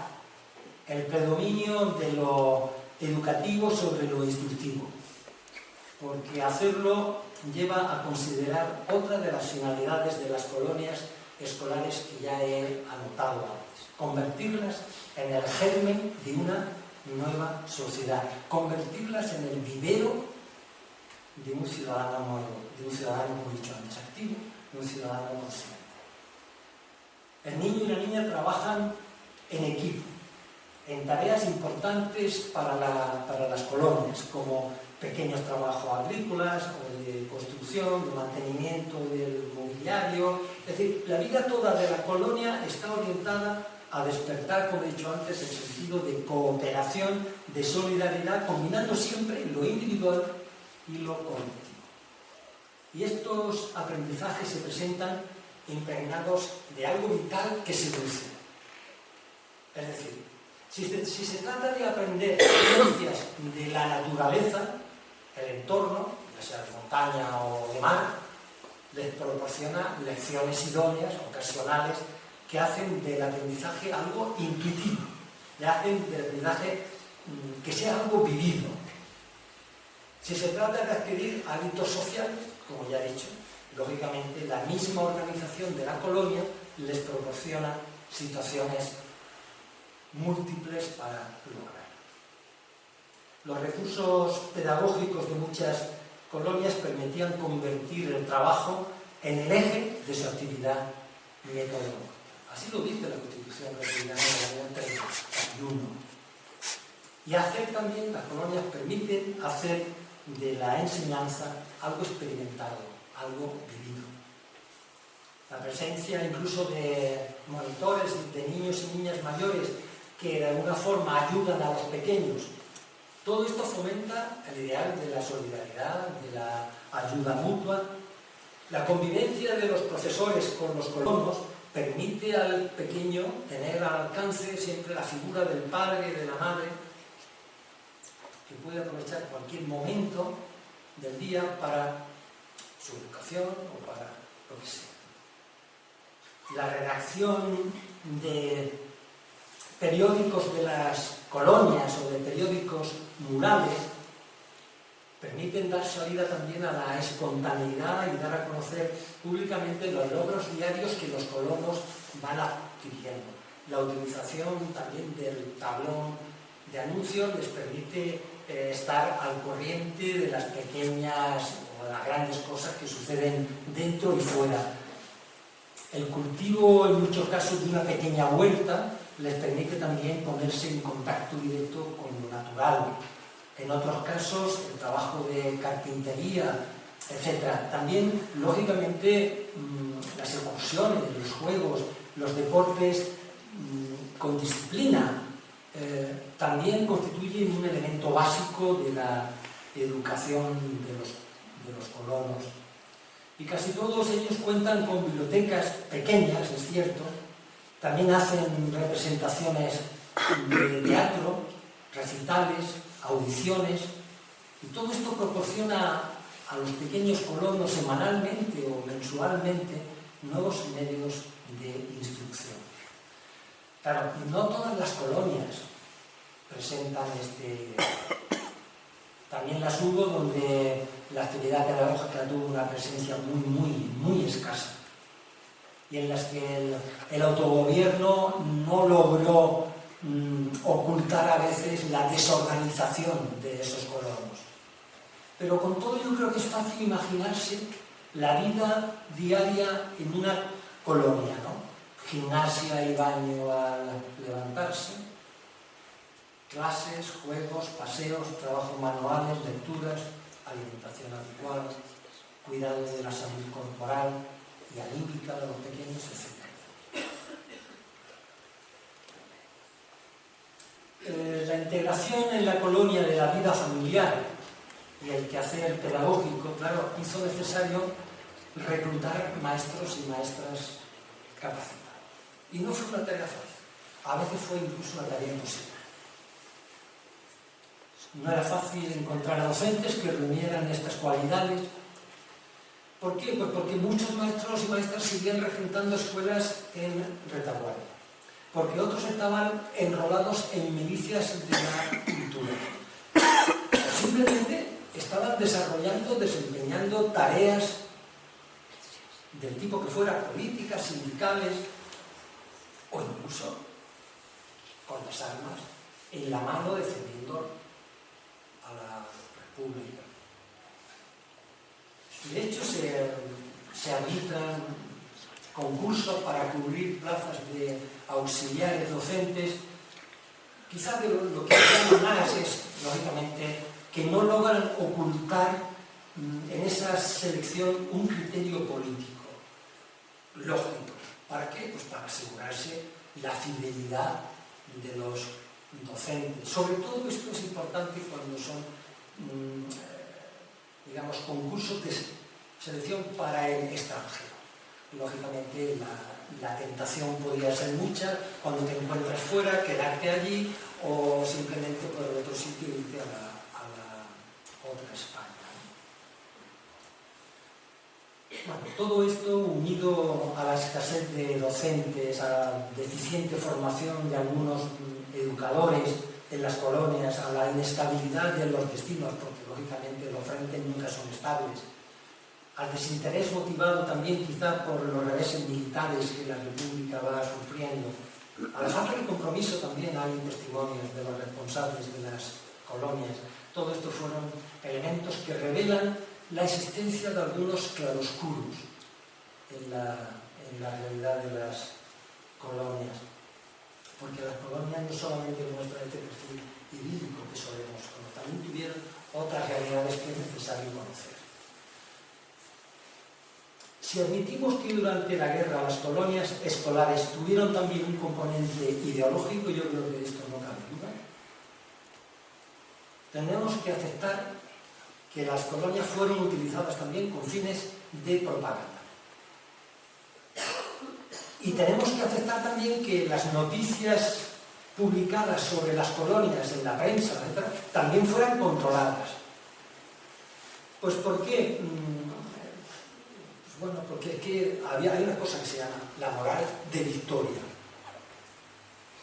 E: el predominio de lo educativo sobre lo instructivo, porque hacerlo lleva a considerar otra de las finalidades de las colonias escolares que ya he anotado antes: convertirlas en el germen de una nueva sociedad, convertirlas en el vivero de un ciudadano nuevo, de un ciudadano, como he dicho antes, activo, de un ciudadano consciente. El niño y la niña trabajan en equipo, en tareas importantes para las colonias, como pequeños trabajos agrícolas o de construcción, de mantenimiento del mobiliario. Es decir, la vida toda de la colonia está orientada a despertar, como he dicho antes, el sentido de cooperación, de solidaridad, combinando siempre lo individual y lo colectivo. Y estos aprendizajes se presentan impregnados de algo vital que se seduce. Es decir, si se trata de aprender ciencias de la naturaleza, el entorno, ya sea de montaña o de mar, les proporciona lecciones idóneas, ocasionales, que hacen del aprendizaje algo intuitivo, le hacen del aprendizaje que sea algo vivido. Si se trata de adquirir hábitos sociales, como ya he dicho, lógicamente la misma organización de la colonia les proporciona situaciones múltiples para lograr. Los recursos pedagógicos de muchas colonias permitían convertir el trabajo en el eje de su actividad metodológica. Así lo dice la Constitución republicana del año 31. Y hacer también, las colonias permiten hacer de la enseñanza algo experimentado, algo vivido. La presencia incluso de monitores, de niños y niñas mayores que de alguna forma ayudan a los pequeños. Todo esto fomenta el ideal de la solidaridad, de la ayuda mutua. La convivencia de los profesores con los colonos permite al pequeño tener al alcance siempre la figura del padre y de la madre, que puede aprovechar cualquier momento del día para su educación o para lo que sea. La redacción de periódicos de las colonias o de periódicos murales permiten dar salida también a la espontaneidad y dar a conocer públicamente los logros diarios que los colonos van adquiriendo. La utilización también del tablón de anuncios les permite estar al corriente de las pequeñas o de las grandes cosas que suceden dentro y fuera. El cultivo, en muchos casos, de una pequeña huerta les permite también ponerse en contacto directo con lo natural. En otros casos, el trabajo de carpintería, etc. También, lógicamente, las excursiones, los juegos, los deportes con disciplina también constituyen un elemento básico de la educación de los colonos. Y casi todos ellos cuentan con bibliotecas pequeñas, es cierto. También hacen representaciones de teatro, recitales, audiciones, y todo esto proporciona a los pequeños colonos semanalmente o mensualmente nuevos medios de instrucción. Claro, no todas las colonias presentan este ideal. También las hubo donde la actividad pedagógica tuvo una presencia muy escasa, y en las que el autogobierno no logró ocultar a veces la desorganización de esos colonos. Pero con todo yo creo que es fácil imaginarse la vida diaria en una colonia, ¿no? Gimnasia y baño al levantarse, clases, juegos, paseos, trabajos manuales, lecturas, alimentación adecuada, cuidado de la salud corporal y anímica de los pequeños, etc. La integración en la colonia de la vida familiar y el quehacer pedagógico, claro, hizo necesario reclutar maestros y maestras capacitados. Y no fue una tarea fácil, a veces fue incluso una tarea imposible. No era fácil encontrar a docentes que reunieran estas cualidades. ¿Por qué? Pues porque muchos maestros y maestras seguían regentando escuelas en retaguardia, porque otros estaban enrolados en milicias de la cultura. Simplemente estaban desempeñando tareas del tipo que fuera, políticas, sindicales, o incluso con las armas en la mano defendiendo a la República. De hecho, se arbitran concursos para cubrir plazas de auxiliares docentes. Quizá de lo que llaman más es, lógicamente, que no logran ocultar en esa selección un criterio político lógico. ¿Para qué? Pues para asegurarse la fidelidad de los docentes. Sobre todo esto es importante cuando son, digamos, concursos de selección para el extranjero. Lógicamente la tentación podría ser mucha cuando te encuentras fuera, quedarte allí o simplemente por otro sitio irte a la otra España. Bueno, todo esto unido a la escasez de docentes, a la deficiente formación de algunos educadores en las colonias, a la inestabilidad de los destinos, porque lógicamente los frentes nunca son estables, al desinterés motivado también quizá por los reveses militares que la República va sufriendo, a la falta de compromiso también hay testimonios de los responsables de las colonias. Todo esto fueron elementos que revelan la existencia de algunos claroscuros en la realidad de las colonias. Porque las colonias no solamente muestran este perfil idílico que solemos conocer, también tuvieron otras realidades que es necesario conocer. Si admitimos que durante la guerra las colonias escolares tuvieron también un componente ideológico, yo creo que de esto no cabe duda, tenemos que aceptar que las colonias fueron utilizadas también con fines de propaganda. Y tenemos que aceptar también que las noticias publicadas sobre las colonias en la prensa, etc., también fueran controladas. Pues ¿por qué? Bueno, porque hay una cosa que se llama la moral de victoria.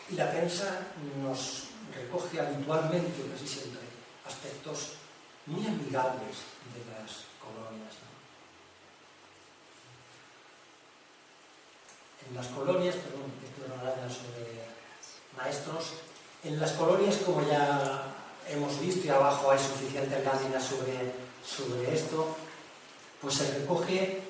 E: Y la prensa nos recoge habitualmente, casi siempre, aspectos muy amigables de las colonias, ¿no? En las colonias, perdón, esto era una lámina sobre maestros, en las colonias, como ya hemos visto, y abajo hay suficientes láminas sobre esto, pues se recoge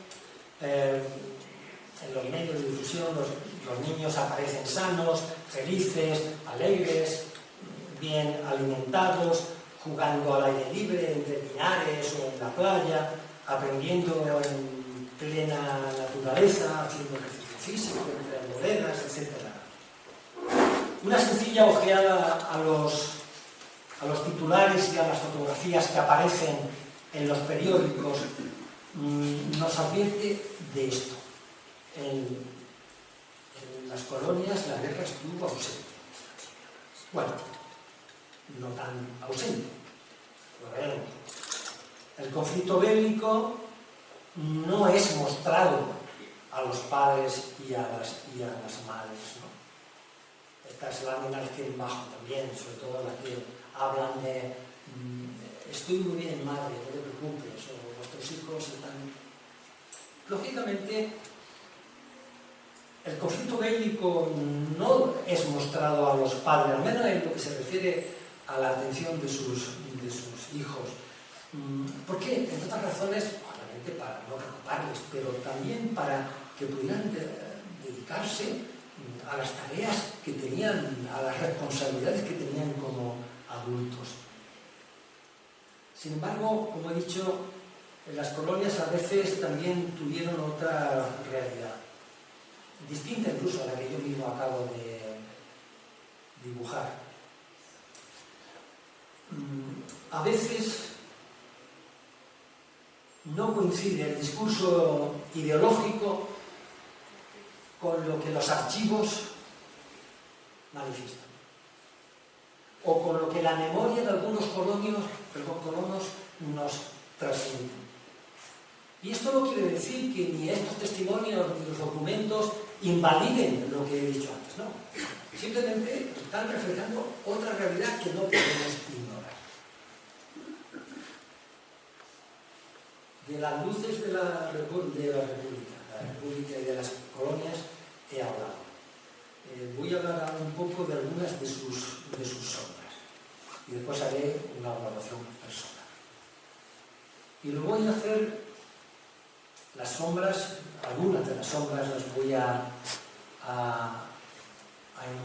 E: en los medios de difusión, los niños aparecen sanos, felices, alegres, bien alimentados, jugando al aire libre, entre pinares o en la playa, aprendiendo en plena naturaleza, haciendo ejercicio físico, entre arboledas, etc. Una sencilla ojeada a los titulares y a las fotografías que aparecen en los periódicos nos advierte de esto. En las colonias la guerra estuvo ausente. Bueno, no tan ausente, lo veremos. El conflicto bélico no es mostrado a los padres y a las madres, ¿no? Estas láminas que hay bajo también, sobre todo las que hablan de estoy muy bien, madre, no te preocupes, o vuestros hijos están... Lógicamente, el conflicto bélico no es mostrado a los padres, al menos en lo que se refiere a la atención de sus hijos. ¿Por qué? Entre otras razones, obviamente para no preocuparles, pero también para que pudieran dedicarse a las tareas que tenían, a las responsabilidades que tenían como adultos. Sin embargo, como he dicho, las colonias a veces también tuvieron otra realidad, distinta incluso a la que yo mismo acabo de dibujar. A veces no coincide el discurso ideológico con lo que los archivos manifiestan, o con lo que la memoria de algunos colonos nos transmiten. Y esto no quiere decir que ni estos testimonios ni los documentos invaliden lo que he dicho antes, no. Simplemente están reflejando otra realidad que no podemos ignorar. De las luces de la República y de las colonias he hablado. Voy a hablar un poco de algunas de sus sombras y después haré una valoración personal. Y lo voy a hacer, las sombras, algunas de las sombras las voy a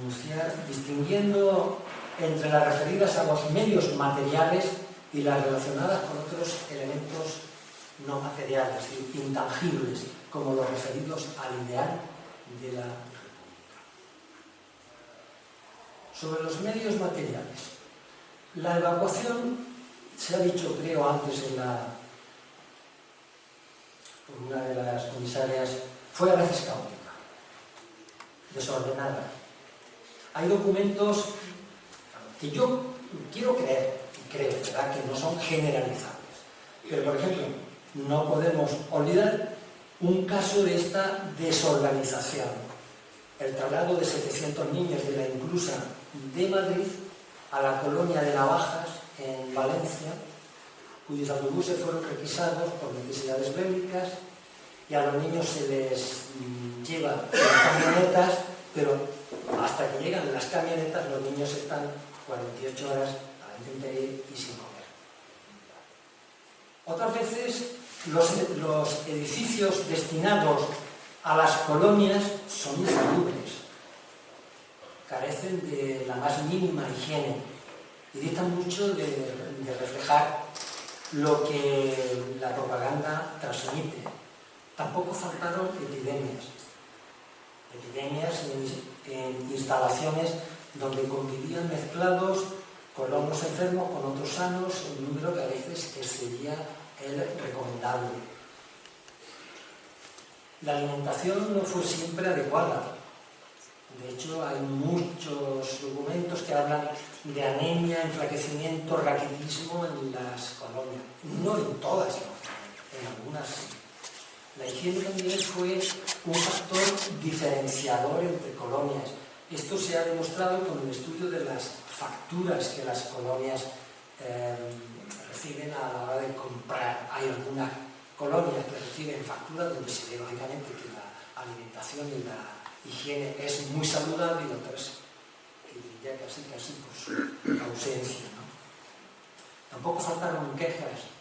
E: enunciar distinguiendo entre las referidas a los medios materiales y las relacionadas con otros elementos no materiales, es decir, intangibles, como los referidos al ideal de la República. Sobre los medios materiales, la evacuación, se ha dicho creo antes por una de las comisarias, fue a veces caótica, desordenada. Hay documentos que yo quiero creer, y creo, ¿verdad?, que no son generalizables. Pero, por ejemplo, no podemos olvidar un caso de esta desorganización. El traslado de 700 niños de la inclusa de Madrid a la colonia de Navajas, en Valencia, cuyos autobuses fueron requisados por necesidades bélicas, y a los niños se les lleva en camionetas, pero hasta que llegan las camionetas los niños están 48 horas a la intemperie y sin comer. Otras veces los edificios destinados a las colonias son insalubres, carecen de la más mínima higiene y distan mucho de reflejar lo que la propaganda transmite. Tampoco faltaron epidemias en instalaciones donde convivían mezclados colonos enfermos con otros sanos, un número que a veces excedía el recomendable. La alimentación no fue siempre adecuada. De hecho, hay muchos documentos que hablan de anemia, enflaquecimiento, raquitismo en las colonias. No en todas, en algunas sí. La higiene también fue un factor diferenciador entre colonias. Esto se ha demostrado con el estudio de las facturas que las colonias reciben a la hora de comprar. Hay algunas colonias que reciben facturas donde se ve lógicamente que la alimentación y la higiene es muy saludable, y otras que diría casi por su ausencia, ¿no? Tampoco faltaron quejas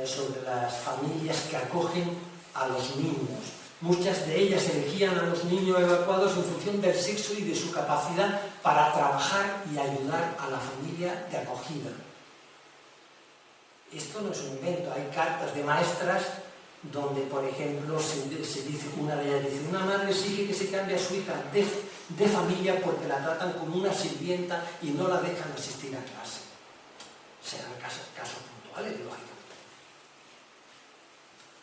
E: sobre las familias que acogen a los niños. Muchas de ellas elegían a los niños evacuados en función del sexo y de su capacidad para trabajar y ayudar a la familia de acogida. Esto no es un invento, hay cartas de maestras donde, por ejemplo, se dice, una de ellas dice: una madre exige que se cambie a su hija de familia porque la tratan como una sirvienta y no la dejan asistir a clase. Serán casos puntuales,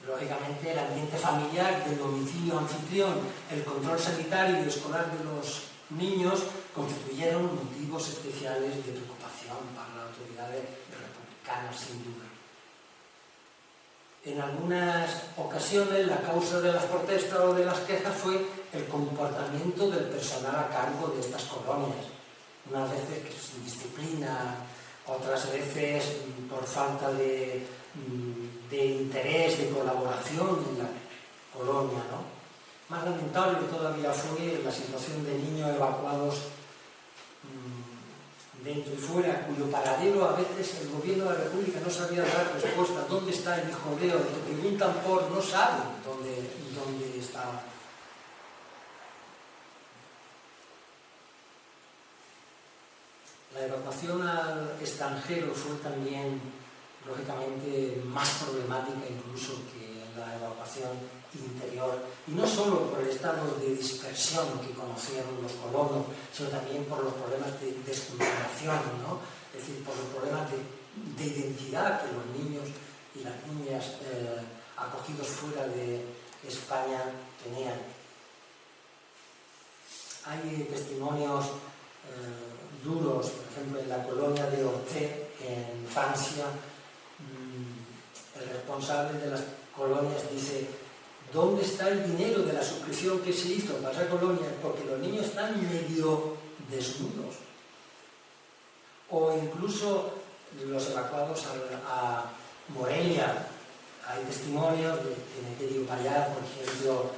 E: lógicamente el ambiente familiar, del domicilio anfitrión, el control sanitario y escolar de los niños constituyeron motivos especiales de preocupación para las autoridades republicanas, sin duda. En algunas ocasiones la causa de las protestas o de las quejas fue el comportamiento del personal a cargo de estas colonias. Unas veces sin disciplina, otras veces por falta de interés, de colaboración en la colonia, ¿no? Más lamentable todavía fue la situación de niños evacuados dentro y fuera, cuyo paradero a veces el gobierno de la República no sabía dar respuesta. ¿Dónde está el hijo de? O te preguntan por, no saben dónde está. La evacuación al extranjero fue también, lógicamente, más problemática incluso que la evacuación interior, y no solo por el estado de dispersión que conocieron los colonos, sino también por los problemas de desculturación, ¿no? Es decir, por los problemas de identidad que los niños y las niñas acogidos fuera de España tenían. Hay testimonios duros, por ejemplo, en la colonia de Orcé, en Francia. El responsable de las colonias dice: ¿dónde está el dinero de la suscripción que se hizo para esa colonia? Porque los niños están medio desnudos. O incluso los evacuados a Morelia. Hay testimonios de Emeterio Payá, por ejemplo,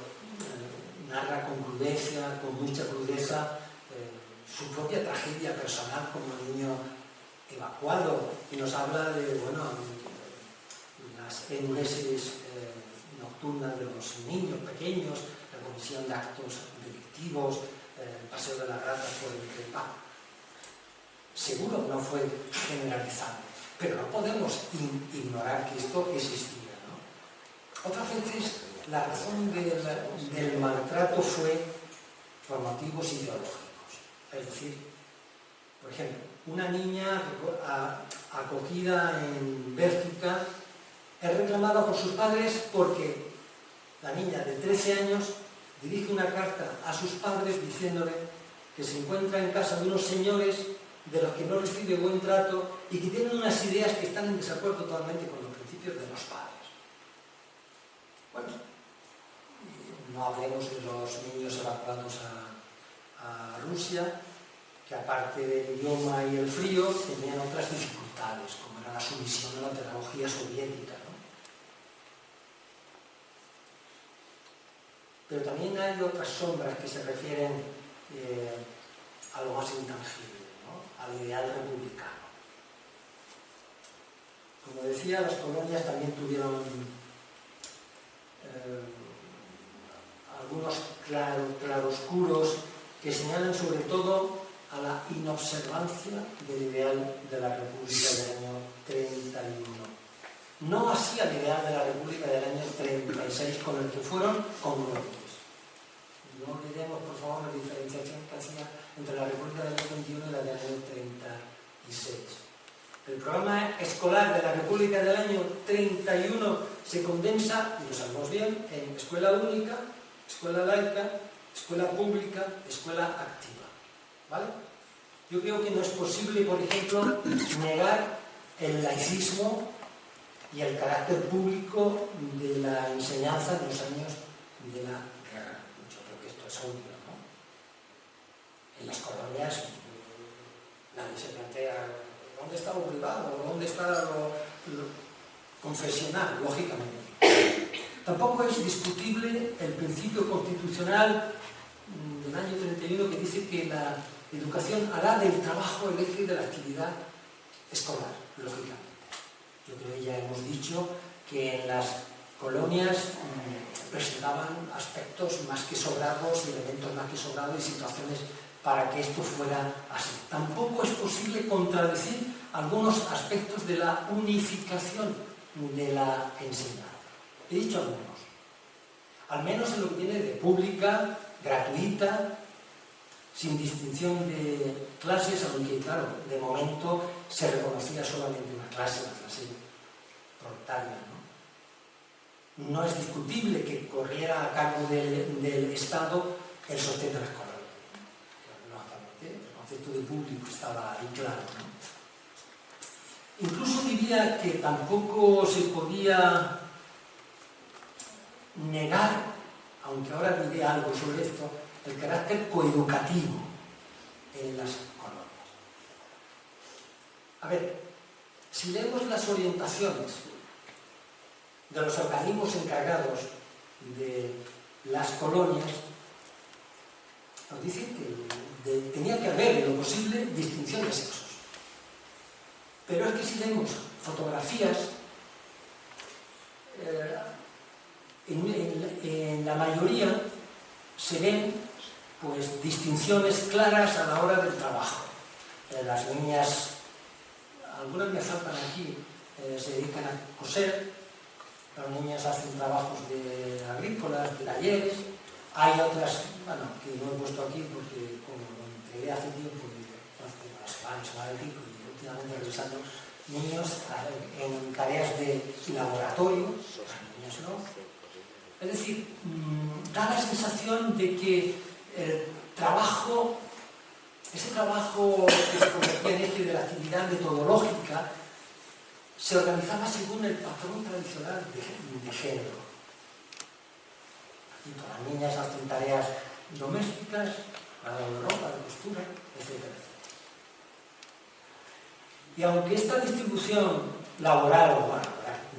E: narra con crudeza, con mucha crudeza, su propia tragedia personal como niño evacuado, y nos habla de, las enuresis nocturnas de los niños pequeños, la comisión de actos delictivos, el paseo de las ratas por el Crepá. Seguro que no fue generalizado, pero no podemos ignorar que esto existía, ¿no? Otras veces la razón del maltrato fue por motivos ideológicos. Es decir, por ejemplo, una niña acogida en Bélgica es reclamada por sus padres porque la niña de 13 años dirige una carta a sus padres diciéndole que se encuentra en casa de unos señores de los que no recibe buen trato y que tienen unas ideas que están en desacuerdo totalmente con los principios de los padres. Bueno, no hablemos de los niños evacuados a Rusia, que aparte del idioma y el frío tenían otras dificultades, como era la sumisión a la pedagogía soviética, ¿no? Pero también hay otras sombras que se refieren a lo más intangible, ¿no? Al ideal republicano. Como decía, las colonias también tuvieron algunos claroscuros que señalan sobre todo a la inobservancia del ideal de la República del año 31. No así al ideal de la República del año 36, con el que fueron congruentes. No olvidemos, por favor, la diferenciación que hacía entre la República del año 21 y la del año 36. El programa escolar de la República del año 31 se condensa, y lo sabemos bien, en escuela única, escuela laica, escuela pública, escuela activa. ¿Vale? Yo creo que no es posible, por ejemplo, negar el laicismo y el carácter público de la enseñanza en los años de la guerra. Yo creo que esto es obvio, ¿no? En las colonias nadie se plantea dónde está lo privado, dónde está lo confesional, lógicamente. Tampoco es discutible el principio constitucional del año 31 que dice que la educación hará del trabajo el eje de la actividad escolar, lógicamente. Yo creo que ya hemos dicho que en las colonias presentaban aspectos más que sobrados, elementos más que sobrados y situaciones para que esto fuera así. Tampoco es posible contradecir algunos aspectos de la unificación de la enseñanza. He dicho algunos. Al menos en lo que tiene de pública, gratuita, sin distinción de clases, aunque claro, de momento se reconocía solamente una clase, la clase proletaria, ¿no? No es discutible que corriera a cargo del Estado el sostén de las colonias. El concepto de público estaba ahí claro, ¿no? Incluso diría que tampoco se podía negar, aunque ahora diré algo sobre esto, el carácter coeducativo en las colonias. A ver, si leemos las orientaciones de los organismos encargados de las colonias, nos dicen que tenía que haber, en lo posible, distinción de sexos. Pero es que si vemos fotografías, en la mayoría se ven pues distinciones claras a la hora del trabajo. Las niñas, algunas me faltan aquí, se dedican a coser, las niñas hacen trabajos de agrícolas, de talleres. Hay otras, bueno, que no he puesto aquí porque como lo entregué hace tiempo, semana de pico, y últimamente revisando niños en tareas de laboratorio, las niñas no. Es decir, da la sensación de que el trabajo, ese trabajo que se convertía en eje de la actividad metodológica, se organizaba según el patrón tradicional de género. Aquí todas las niñas hacen tareas domésticas, de ropa, de costura, etc. Y aunque esta distribución laboral o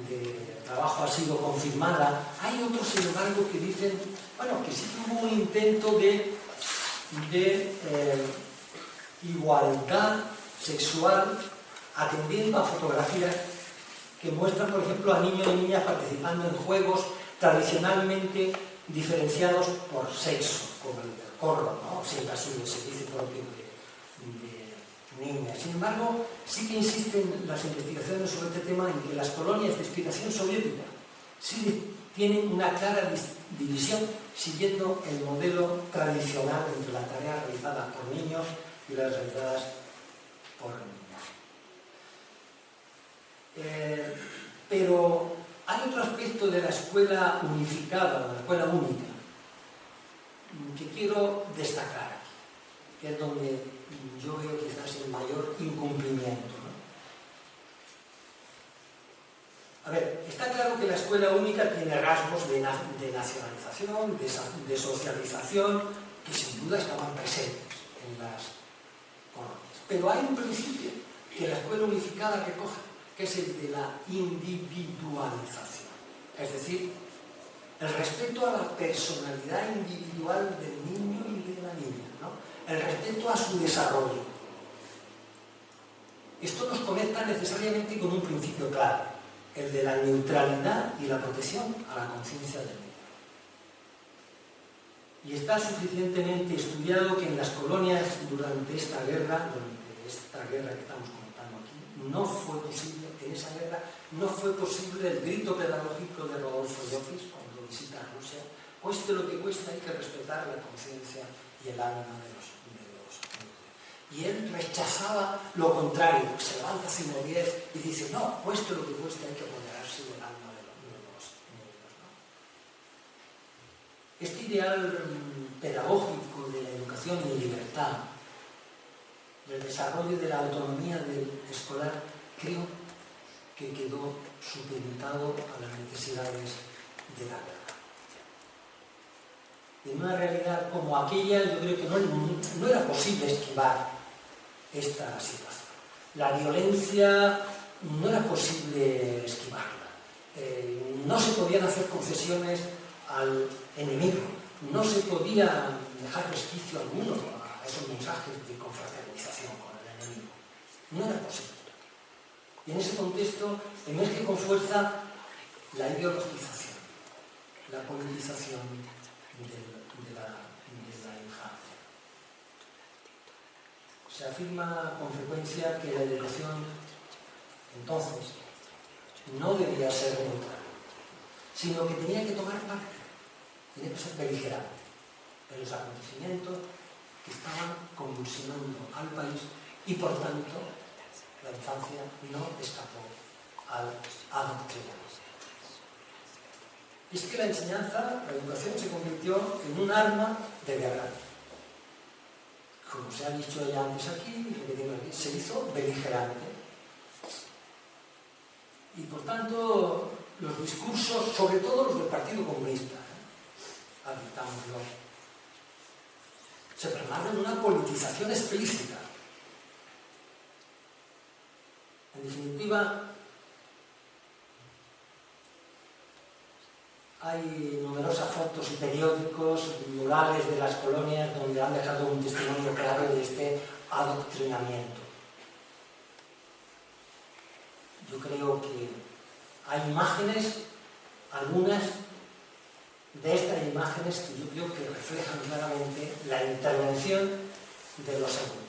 E: de trabajo ha sido confirmada, hay otros, sin embargo, que dicen, bueno, que sí que hubo un intento de igualdad sexual atendiendo a fotografías que muestran, por ejemplo, a niños y niñas participando en juegos tradicionalmente diferenciados por sexo, como el del corro, ¿no? Siempre ha sido el servicio propio de niñas. Sin embargo, sí que insisten las investigaciones sobre este tema en que las colonias de inspiración soviética sí tienen una clara división siguiendo el modelo tradicional entre la tarea realizada por niños y las realizadas por niñas. Pero hay otro aspecto de la escuela unificada, de la escuela única, que quiero destacar, que es donde yo veo quizás el mayor incumplimiento, ¿no? A ver, está claro que la escuela única tiene rasgos de nacionalización, de socialización, que sin duda estaban presentes colonias. Pero hay un principio que la escuela unificada recoge, que es el de la individualización. Es decir, el respeto a la personalidad individual del niño y de la niña, ¿no? El respeto a su desarrollo. Esto nos conecta necesariamente con un principio claro, el de la neutralidad y la protección a la conciencia del niño. Y está suficientemente estudiado que en las colonias durante esta guerra que estamos comentando aquí, no fue posible, en esa guerra, no fue posible el grito pedagógico de Rodolfo Llopis cuando visita Rusia: cueste lo que cueste, hay que respetar la conciencia y el alma de los niños. Y él rechazaba lo contrario, se levanta Zinoviev y dice: no, cueste lo que cueste, hay que apoderarse del alma de los niños, ¿no? Este ideal pedagógico de la educación en libertad, del desarrollo de la autonomía del escolar, creo que quedó supeditado a las necesidades de la guerra. En una realidad como aquella, yo creo que no era posible esquivar esta situación. La violencia no era posible esquivarla. No se podían hacer concesiones al enemigo. No se podía dejar resquicio alguno a esos mensajes de confraternización con el enemigo. No era posible. Y en ese contexto emerge con fuerza la ideologización, la politización de la infancia. Se afirma con frecuencia que la educación entonces no debía ser neutral, sino que tenía que tomar parte, tenía que ser beligerante en los acontecimientos que estaban convulsionando al país y por tanto la infancia no escapó al adoctrinamiento. Es que la enseñanza, la educación se convirtió en un arma de guerra. Como se ha dicho ya antes aquí, se hizo beligerante. Y por tanto, los discursos, sobre todo los del Partido Comunista, admitámoslo, se plasmaron en una politización explícita. En definitiva, hay numerosas fotos y periódicos, murales de las colonias donde han dejado un testimonio claro de este adoctrinamiento. Yo creo que hay imágenes, algunas de estas imágenes que yo creo que reflejan claramente la intervención de los adultos.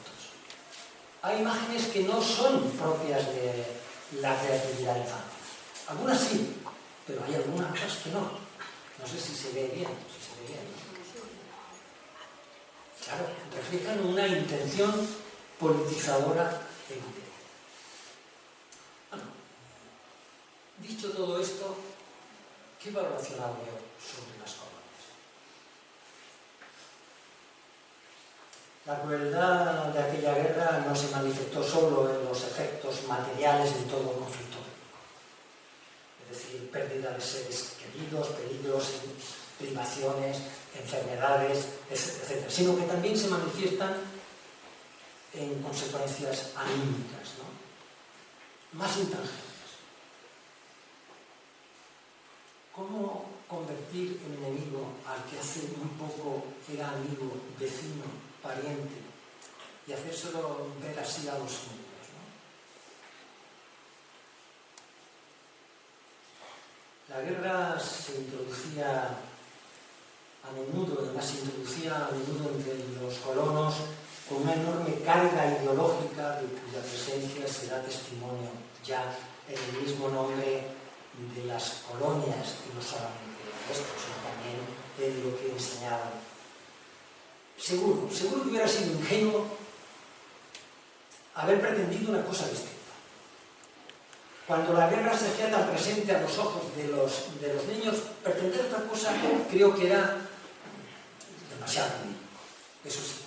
E: Hay imágenes que no son propias de la creatividad infantil. Algunas sí, pero hay algunas cosas que no. No sé si se ve bien. Claro, reflejan una intención politizadora evidente. Bueno, dicho todo esto, ¿qué valoración hago yo sobre las colonias? La crueldad de aquella guerra no se manifestó solo en los efectos materiales de todo conflicto. Es decir, pérdida de seres queridos, peligros, privaciones, enfermedades, etc., sino que también se manifiestan en consecuencias anímicas, ¿no? Más intangibles. ¿Cómo convertir en enemigo al que hace muy poco era amigo, vecino, pariente, y hacérselo ver así a los niños? La guerra se introducía a menudo, además se introducía a menudo entre los colonos con una enorme carga ideológica de cuya presencia se da testimonio ya en el mismo nombre de las colonias, y no solamente de esto, sino también de lo que enseñaban. Seguro que hubiera sido ingenuo haber pretendido una cosa distinta. Cuando la guerra se hacía tan presente a los ojos de los niños, pretender otra cosa creo que era demasiado ridículo, eso sí.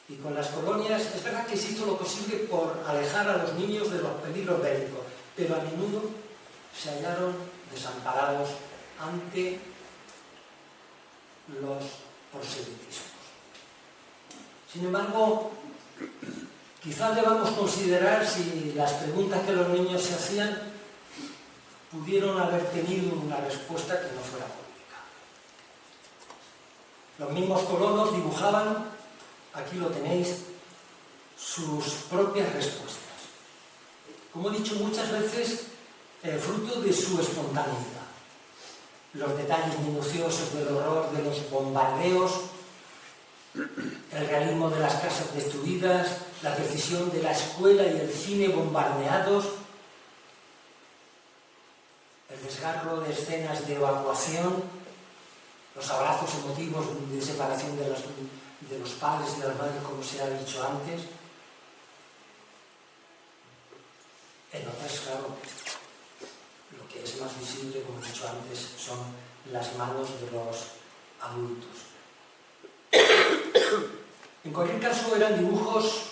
E: Y con las colonias, es verdad que se hizo lo posible por alejar a los niños de los peligros bélicos, pero a menudo se hallaron desamparados ante los proselitismos. Sin embargo, Quizás debamos considerar si las preguntas que los niños se hacían pudieron haber tenido una respuesta que no fuera pública. Los mismos colonos dibujaban, aquí lo tenéis, sus propias respuestas. Como he dicho muchas veces, fruto de su espontaneidad. Los detalles minuciosos del horror de los bombardeos, el realismo de las casas destruidas, la precisión de la escuela y el cine bombardeados, el desgarro de escenas de evacuación, los abrazos emotivos de separación de los padres y de las madres, como se ha dicho antes. En otras, claro, lo que es más visible, como he dicho antes, son las manos de los adultos. En cualquier caso, eran dibujos,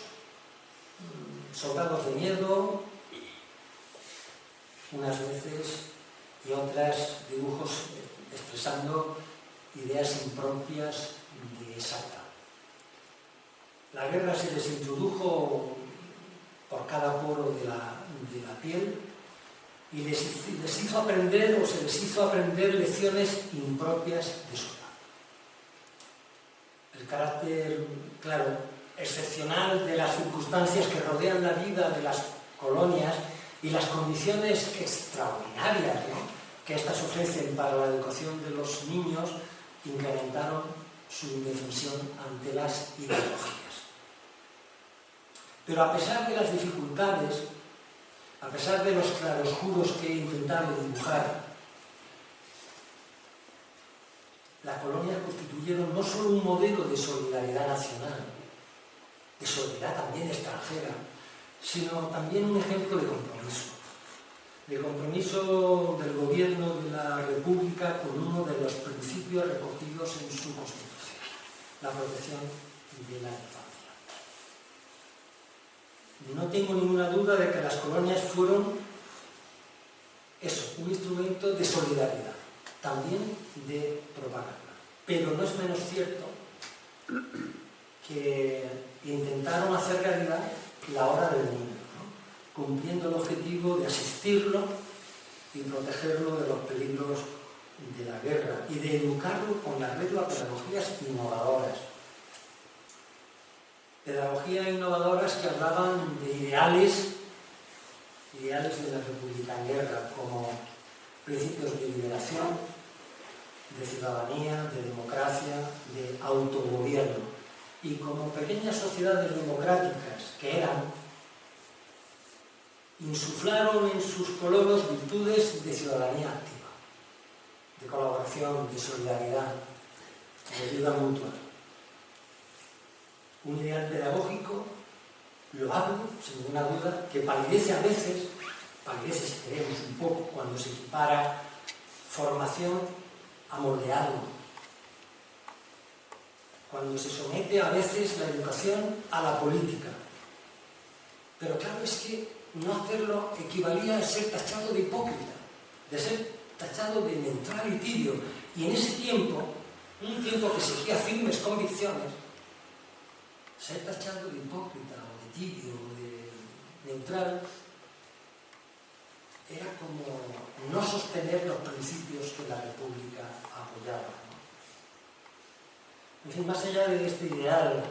E: soldados de miedo, unas veces, y otras dibujos expresando ideas impropias de Salta. La guerra se les introdujo por cada poro de la piel y les hizo aprender, o se les hizo aprender, lecciones impropias de su edad. El carácter, claro, excepcional de las circunstancias que rodean la vida de las colonias y las condiciones extraordinarias, ¿no?, que éstas ofrecen para la educación de los niños incrementaron su indefensión ante las ideologías. Pero a pesar de las dificultades, a pesar de los claroscuros que he intentado dibujar, las colonias constituyeron no solo un modelo de solidaridad nacional, de solidaridad también extranjera, sino también un ejemplo de compromiso del gobierno de la República con uno de los principios recogidos en su Constitución, la protección de la infancia. No tengo ninguna duda de que las colonias fueron un instrumento de solidaridad, también de propaganda. Pero no es menos cierto que intentaron hacer realidad la hora del niño, ¿no?, cumpliendo el objetivo de asistirlo y protegerlo de los peligros de la guerra y de educarlo con las reglas pedagógicas innovadoras. Pedagogías innovadoras que hablaban de ideales de la República en guerra, como principios de liberación, de ciudadanía, de democracia, de autogobierno, y como pequeñas sociedades democráticas que eran, insuflaron en sus colonos virtudes de ciudadanía activa, de colaboración, de solidaridad, de ayuda mutua. Un ideal pedagógico loable, sin ninguna duda, que palidece a veces, si queremos un poco, cuando se equipara formación a moldearlo, cuando se somete a veces la educación a la política. Pero claro, es que no hacerlo equivalía a ser tachado de hipócrita, de ser tachado de neutral y tibio. Y en ese tiempo, un tiempo que exigía firmes convicciones, ser tachado de hipócrita o de tibio o de neutral era como no sostener los principios que la República apoyaba, ¿no? En fin, más allá de este ideal,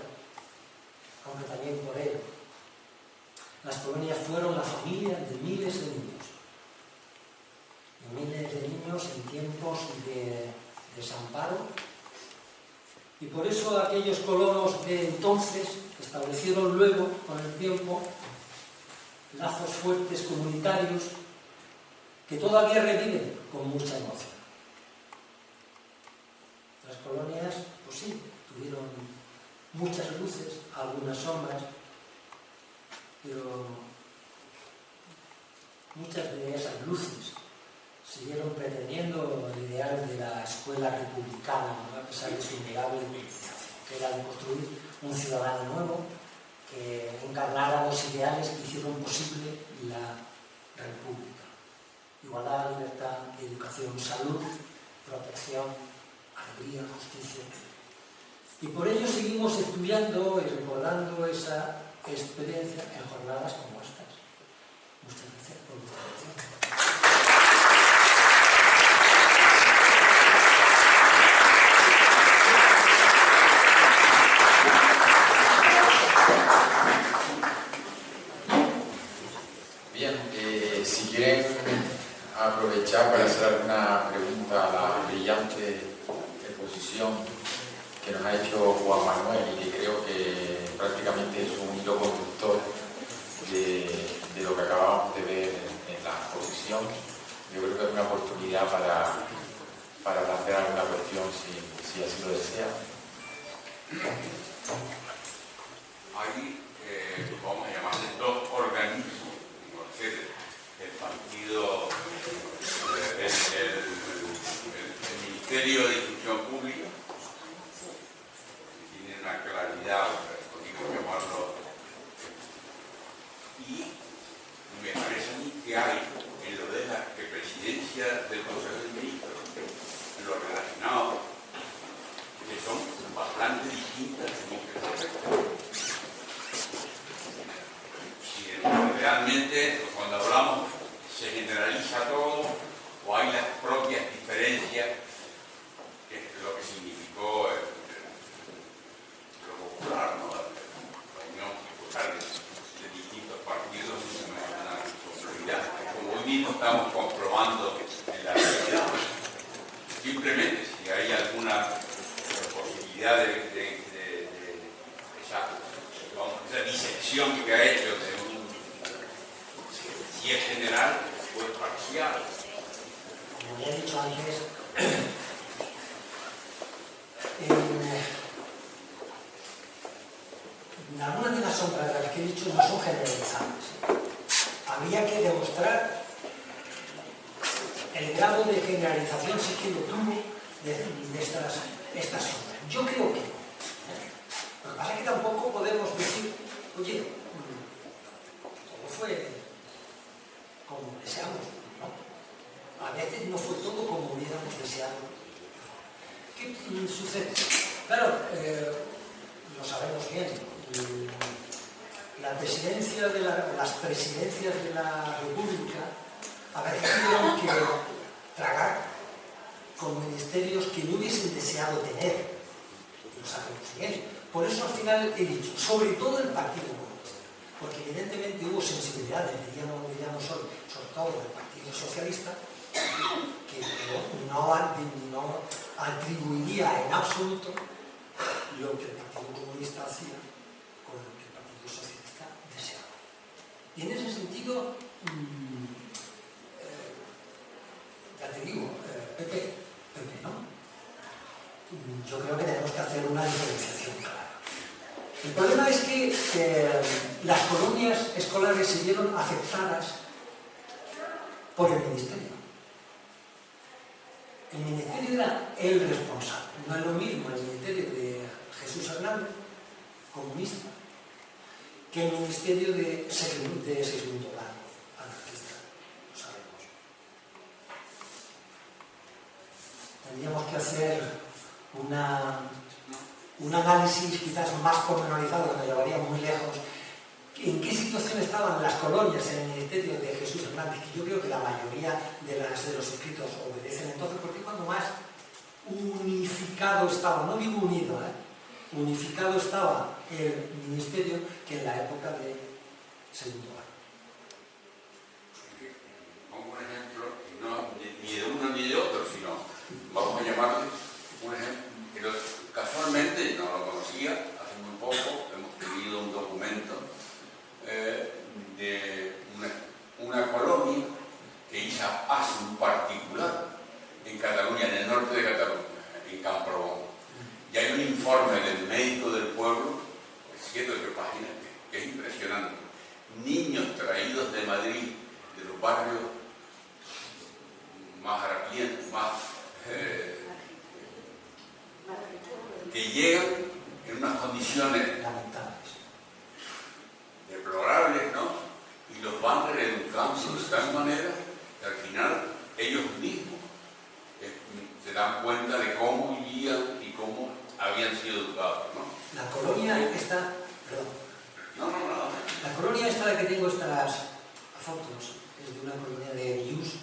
E: aunque también por él, las colonias fueron la familia de miles de niños. De miles de niños en tiempos de desamparo. Y por eso aquellos colonos de entonces establecieron luego, con el tiempo, lazos fuertes comunitarios que todavía reviven con mucha emoción. Las colonias, pues sí, tuvieron muchas luces, algunas sombras, pero muchas de esas luces siguieron pretendiendo el ideal de la escuela republicana, ¿no?, a pesar de su innegable politización, que era de construir un ciudadano nuevo que encarnara los ideales que hicieron posible la República. Igualdad, libertad, educación, salud, protección, alegría, justicia. Y por ello seguimos estudiando y recordando esa experiencia en jornadas como estas. Muchas gracias por vuestra atención.
D: Bien, si quieren aprovechar para hacer alguna pregunta a la brillante exposición que nos ha hecho Juan Manuel y que creo que prácticamente es un hilo conductor de lo que acabamos de ver en la exposición, yo creo que es una oportunidad para plantear alguna cuestión si así lo desea.
A: Hay, vamos a llamarle, dos organismos, el partido, el Ministerio de Instrucción Pública, que tiene una claridad, podríamos llamarlo, y me parece a mí que hay en lo de la presidencia del Consejo de Ministros, en lo relacionado, que son bastante distintas en este aspecto. Realmente, cuando hablamos, se generaliza todo o hay las propias diferencias, que es lo que significó lo popular, ¿no? La unión popular de distintos partidos y una posibilidad que, como hoy mismo estamos comprobando en la realidad. Simplemente, si hay alguna posibilidad de esa disección que ha hecho de si es general o es parcial.
E: Como ya he dicho antes, algunas de las sombras de las que he dicho no son generalizables. Habría que demostrar el grado de generalización, si es que lo tuvo, de estas sombras. Yo creo que no. Lo que pasa es que tampoco podemos decir, oye, todo fue como deseamos, ¿no? A veces no fue todo como hubiéramos deseado. ¿Qué sucede? Claro, lo sabemos bien. Las presidencias de la República a veces tuvieron que tragar con ministerios que no hubiesen deseado tener. Lo sabemos bien. Por eso al final he dicho, sobre todo el Partido Comunista, porque evidentemente hubo sensibilidades, diríamos hoy, sobre todo del Partido Socialista, que no atribuiría en absoluto lo que el Partido Comunista hacía con lo que el Partido Socialista deseaba. Y en ese sentido, ya te digo, Pepe, ¿no? Yo creo que tenemos que hacer una diferenciación clara. El problema es que las colonias escolares se vieron afectadas por el ministerio. El ministerio era el responsable. No es lo mismo el ministerio de Jesús Hernández, comunista, que el ministerio de Segismundo Blanco, anarquista. Lo sabemos. Tendríamos que hacer un análisis quizás más pormenorizado que nos llevaría muy lejos. ¿En qué situación estaban las colonias en el ministerio de Jesús Hernández? Que yo creo que la mayoría de los escritos obedecen entonces, porque cuando más unificado estaba, no digo unido, unificado estaba el ministerio que en la época de Segundo Blanco.
A: Pongo un ejemplo, no ni de uno ni de otro, sino vamos a llamarle un ejemplo que casualmente no lo conocía, hace muy poco hemos tenido un documento de una colonia que hizo hace un particular en Cataluña, en el norte de Cataluña, en Camprobón. Y hay un informe del médico del pueblo, 7 o 8 páginas, que es impresionante. Niños traídos de Madrid, de los barrios más harapientos, más que llegan en unas condiciones deplorables, ¿no? Y los van reeducando de tal manera que al final ellos mismos se dan cuenta de cómo vivían y cómo habían sido educados.
E: que tengo estas fotos es de una colonia de Vius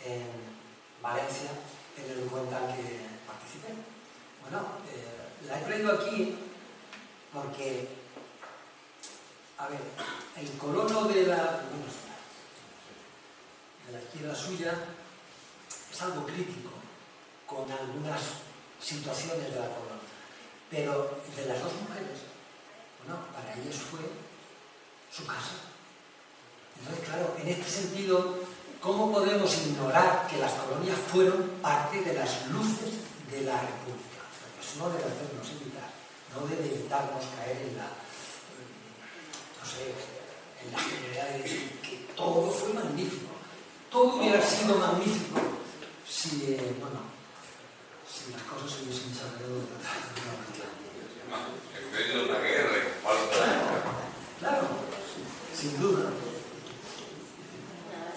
E: en Valencia, en el documental que participé. Bueno, la he traído aquí porque, a ver, el colono de la izquierda suya es algo crítico con algunas situaciones de la colonia, pero de las dos mujeres, bueno, para ellas fue su casa. Entonces, claro, en este sentido, ¿cómo podemos ignorar que las colonias fueron parte de las luces de la República? Porque eso no debe hacernos evitar, no debe evitarnos caer en la, no sé, en la generalidad de decir que todo fue magnífico. Todo hubiera sido magnífico si, si las cosas se hubiesen desarrollado de una manera.
A: En medio de una guerra y falta.
E: Claro, sin duda.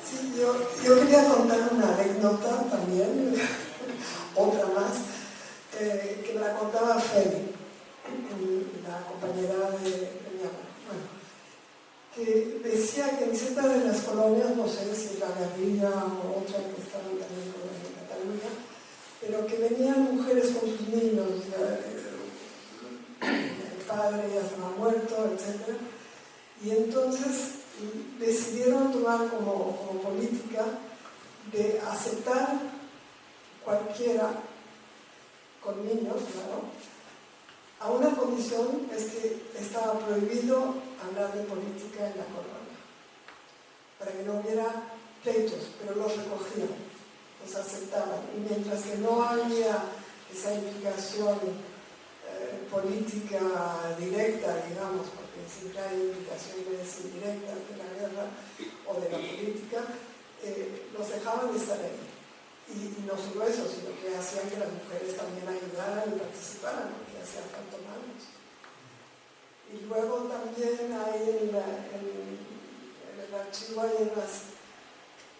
B: Sí, yo quería contar una anécdota también, otra más, que me la contaba Feli, la compañera de mi abuela. Bueno, que decía que en ciertas de las colonias, no sé si la Guerrilla o otra que estaban también en Cataluña, pero que venían mujeres con sus niños, el padre ya estaba muerto, etc. Y entonces decidieron tomar como política de aceptar cualquiera con niños, claro, a una condición es que estaba prohibido hablar de política en la colonia, para que no hubiera pleitos, pero los recogían, los aceptaban. Y mientras que no había esa implicación política directa, digamos, porque siempre hay implicaciones indirectas de la guerra o de la política, los dejaban de estar ahí. Y no solo eso, sino que hacían que las mujeres también ayudaran y participaran, porque hacían falta manos. Y luego también hay en el archivo hay unas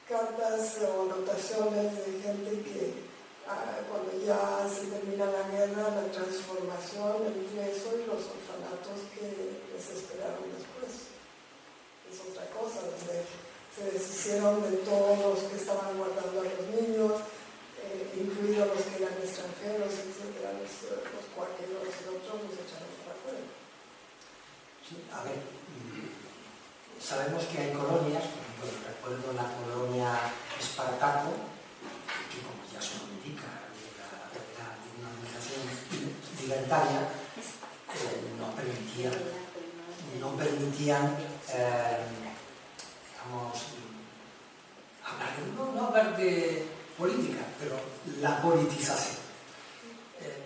B: cartas o anotaciones de gente que cuando ya se termina la guerra, la transformación entre eso y los orfanatos que les esperaron después. Es otra cosa, donde se deshicieron de todos los que estaban guardando a los niños, incluidos los que eran extranjeros, etc. Los cuáqueros y otros los echaron para afuera.
E: Sí, a ver, sabemos que hay colonias, por ejemplo, recuerdo la colonia Espartaco, que como ya se lo indica, era de una organización libertaria, no permitían digamos, no hablar de política, pero la politización.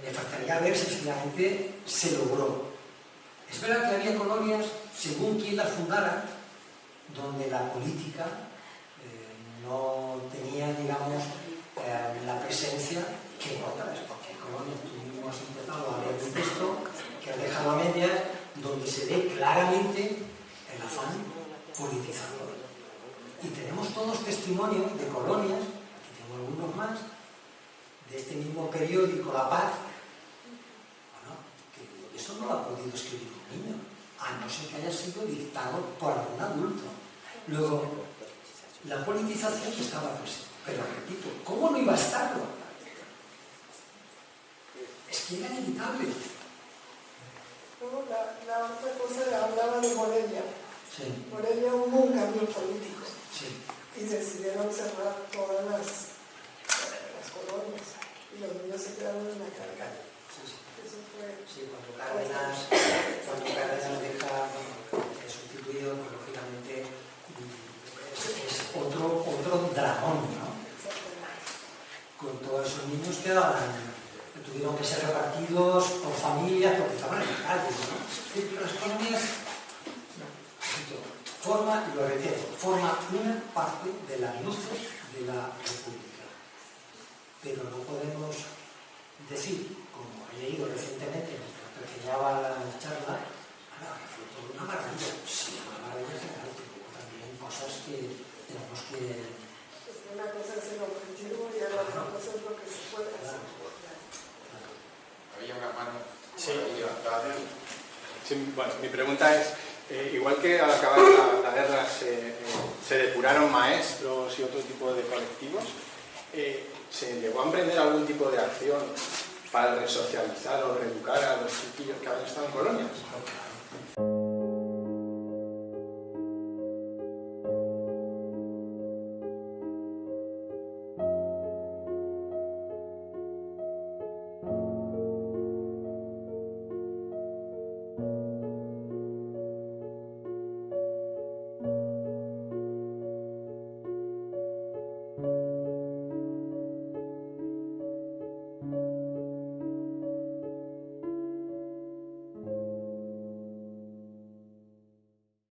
E: Me faltaría ver si finalmente se logró. Es verdad que había colonias, según quien las fundara, donde la política no tenía, digamos, la presencia que otras, porque en colonias tuvimos empezado a leer un texto que ha dejado a medias, donde se ve claramente el afán politizador. Y tenemos todos testimonios de colonias, aquí tengo algunos más, de este mismo periódico La Paz. Bueno, que eso no lo ha podido escribir un niño, a no ser que haya sido dictado por algún adulto. Luego, la politización estaba presente, pero repito, ¿cómo no iba a estarlo? Es que era inevitable.
B: Luego, la otra cosa hablaba de Morelia.
E: Sí.
B: Morelia hubo un cambio político.
E: Sí.
B: Y decidieron cerrar todas las colonias y los niños se quedaron en la calle.
E: Sí.
B: Eso fue...
E: Sí, cuando Cárdenas deja es sustituido, pues, lógicamente es otro dragón, ¿no? Con todos esos niños tuvieron que ser repartidos por familias porque estaban en la calle, ¿no? Las colonias forma una parte de las luces de la República. Pero no podemos decir, como he leído recientemente, mientras pergeñaba la charla, fue todo una maravilla. Sí, una maravilla general, pero también cosas que tenemos que...
B: Una cosa es el objetivo y la otra cosa es lo que se puede hacer.
D: Había una mano
F: levantada. Sí, bueno, mi pregunta es, igual que al acabar la guerra se depuraron maestros y otro tipo de colectivos, ¿se llegó a emprender algún tipo de acción para resocializar o reeducar a los chiquillos que habían estado en colonias?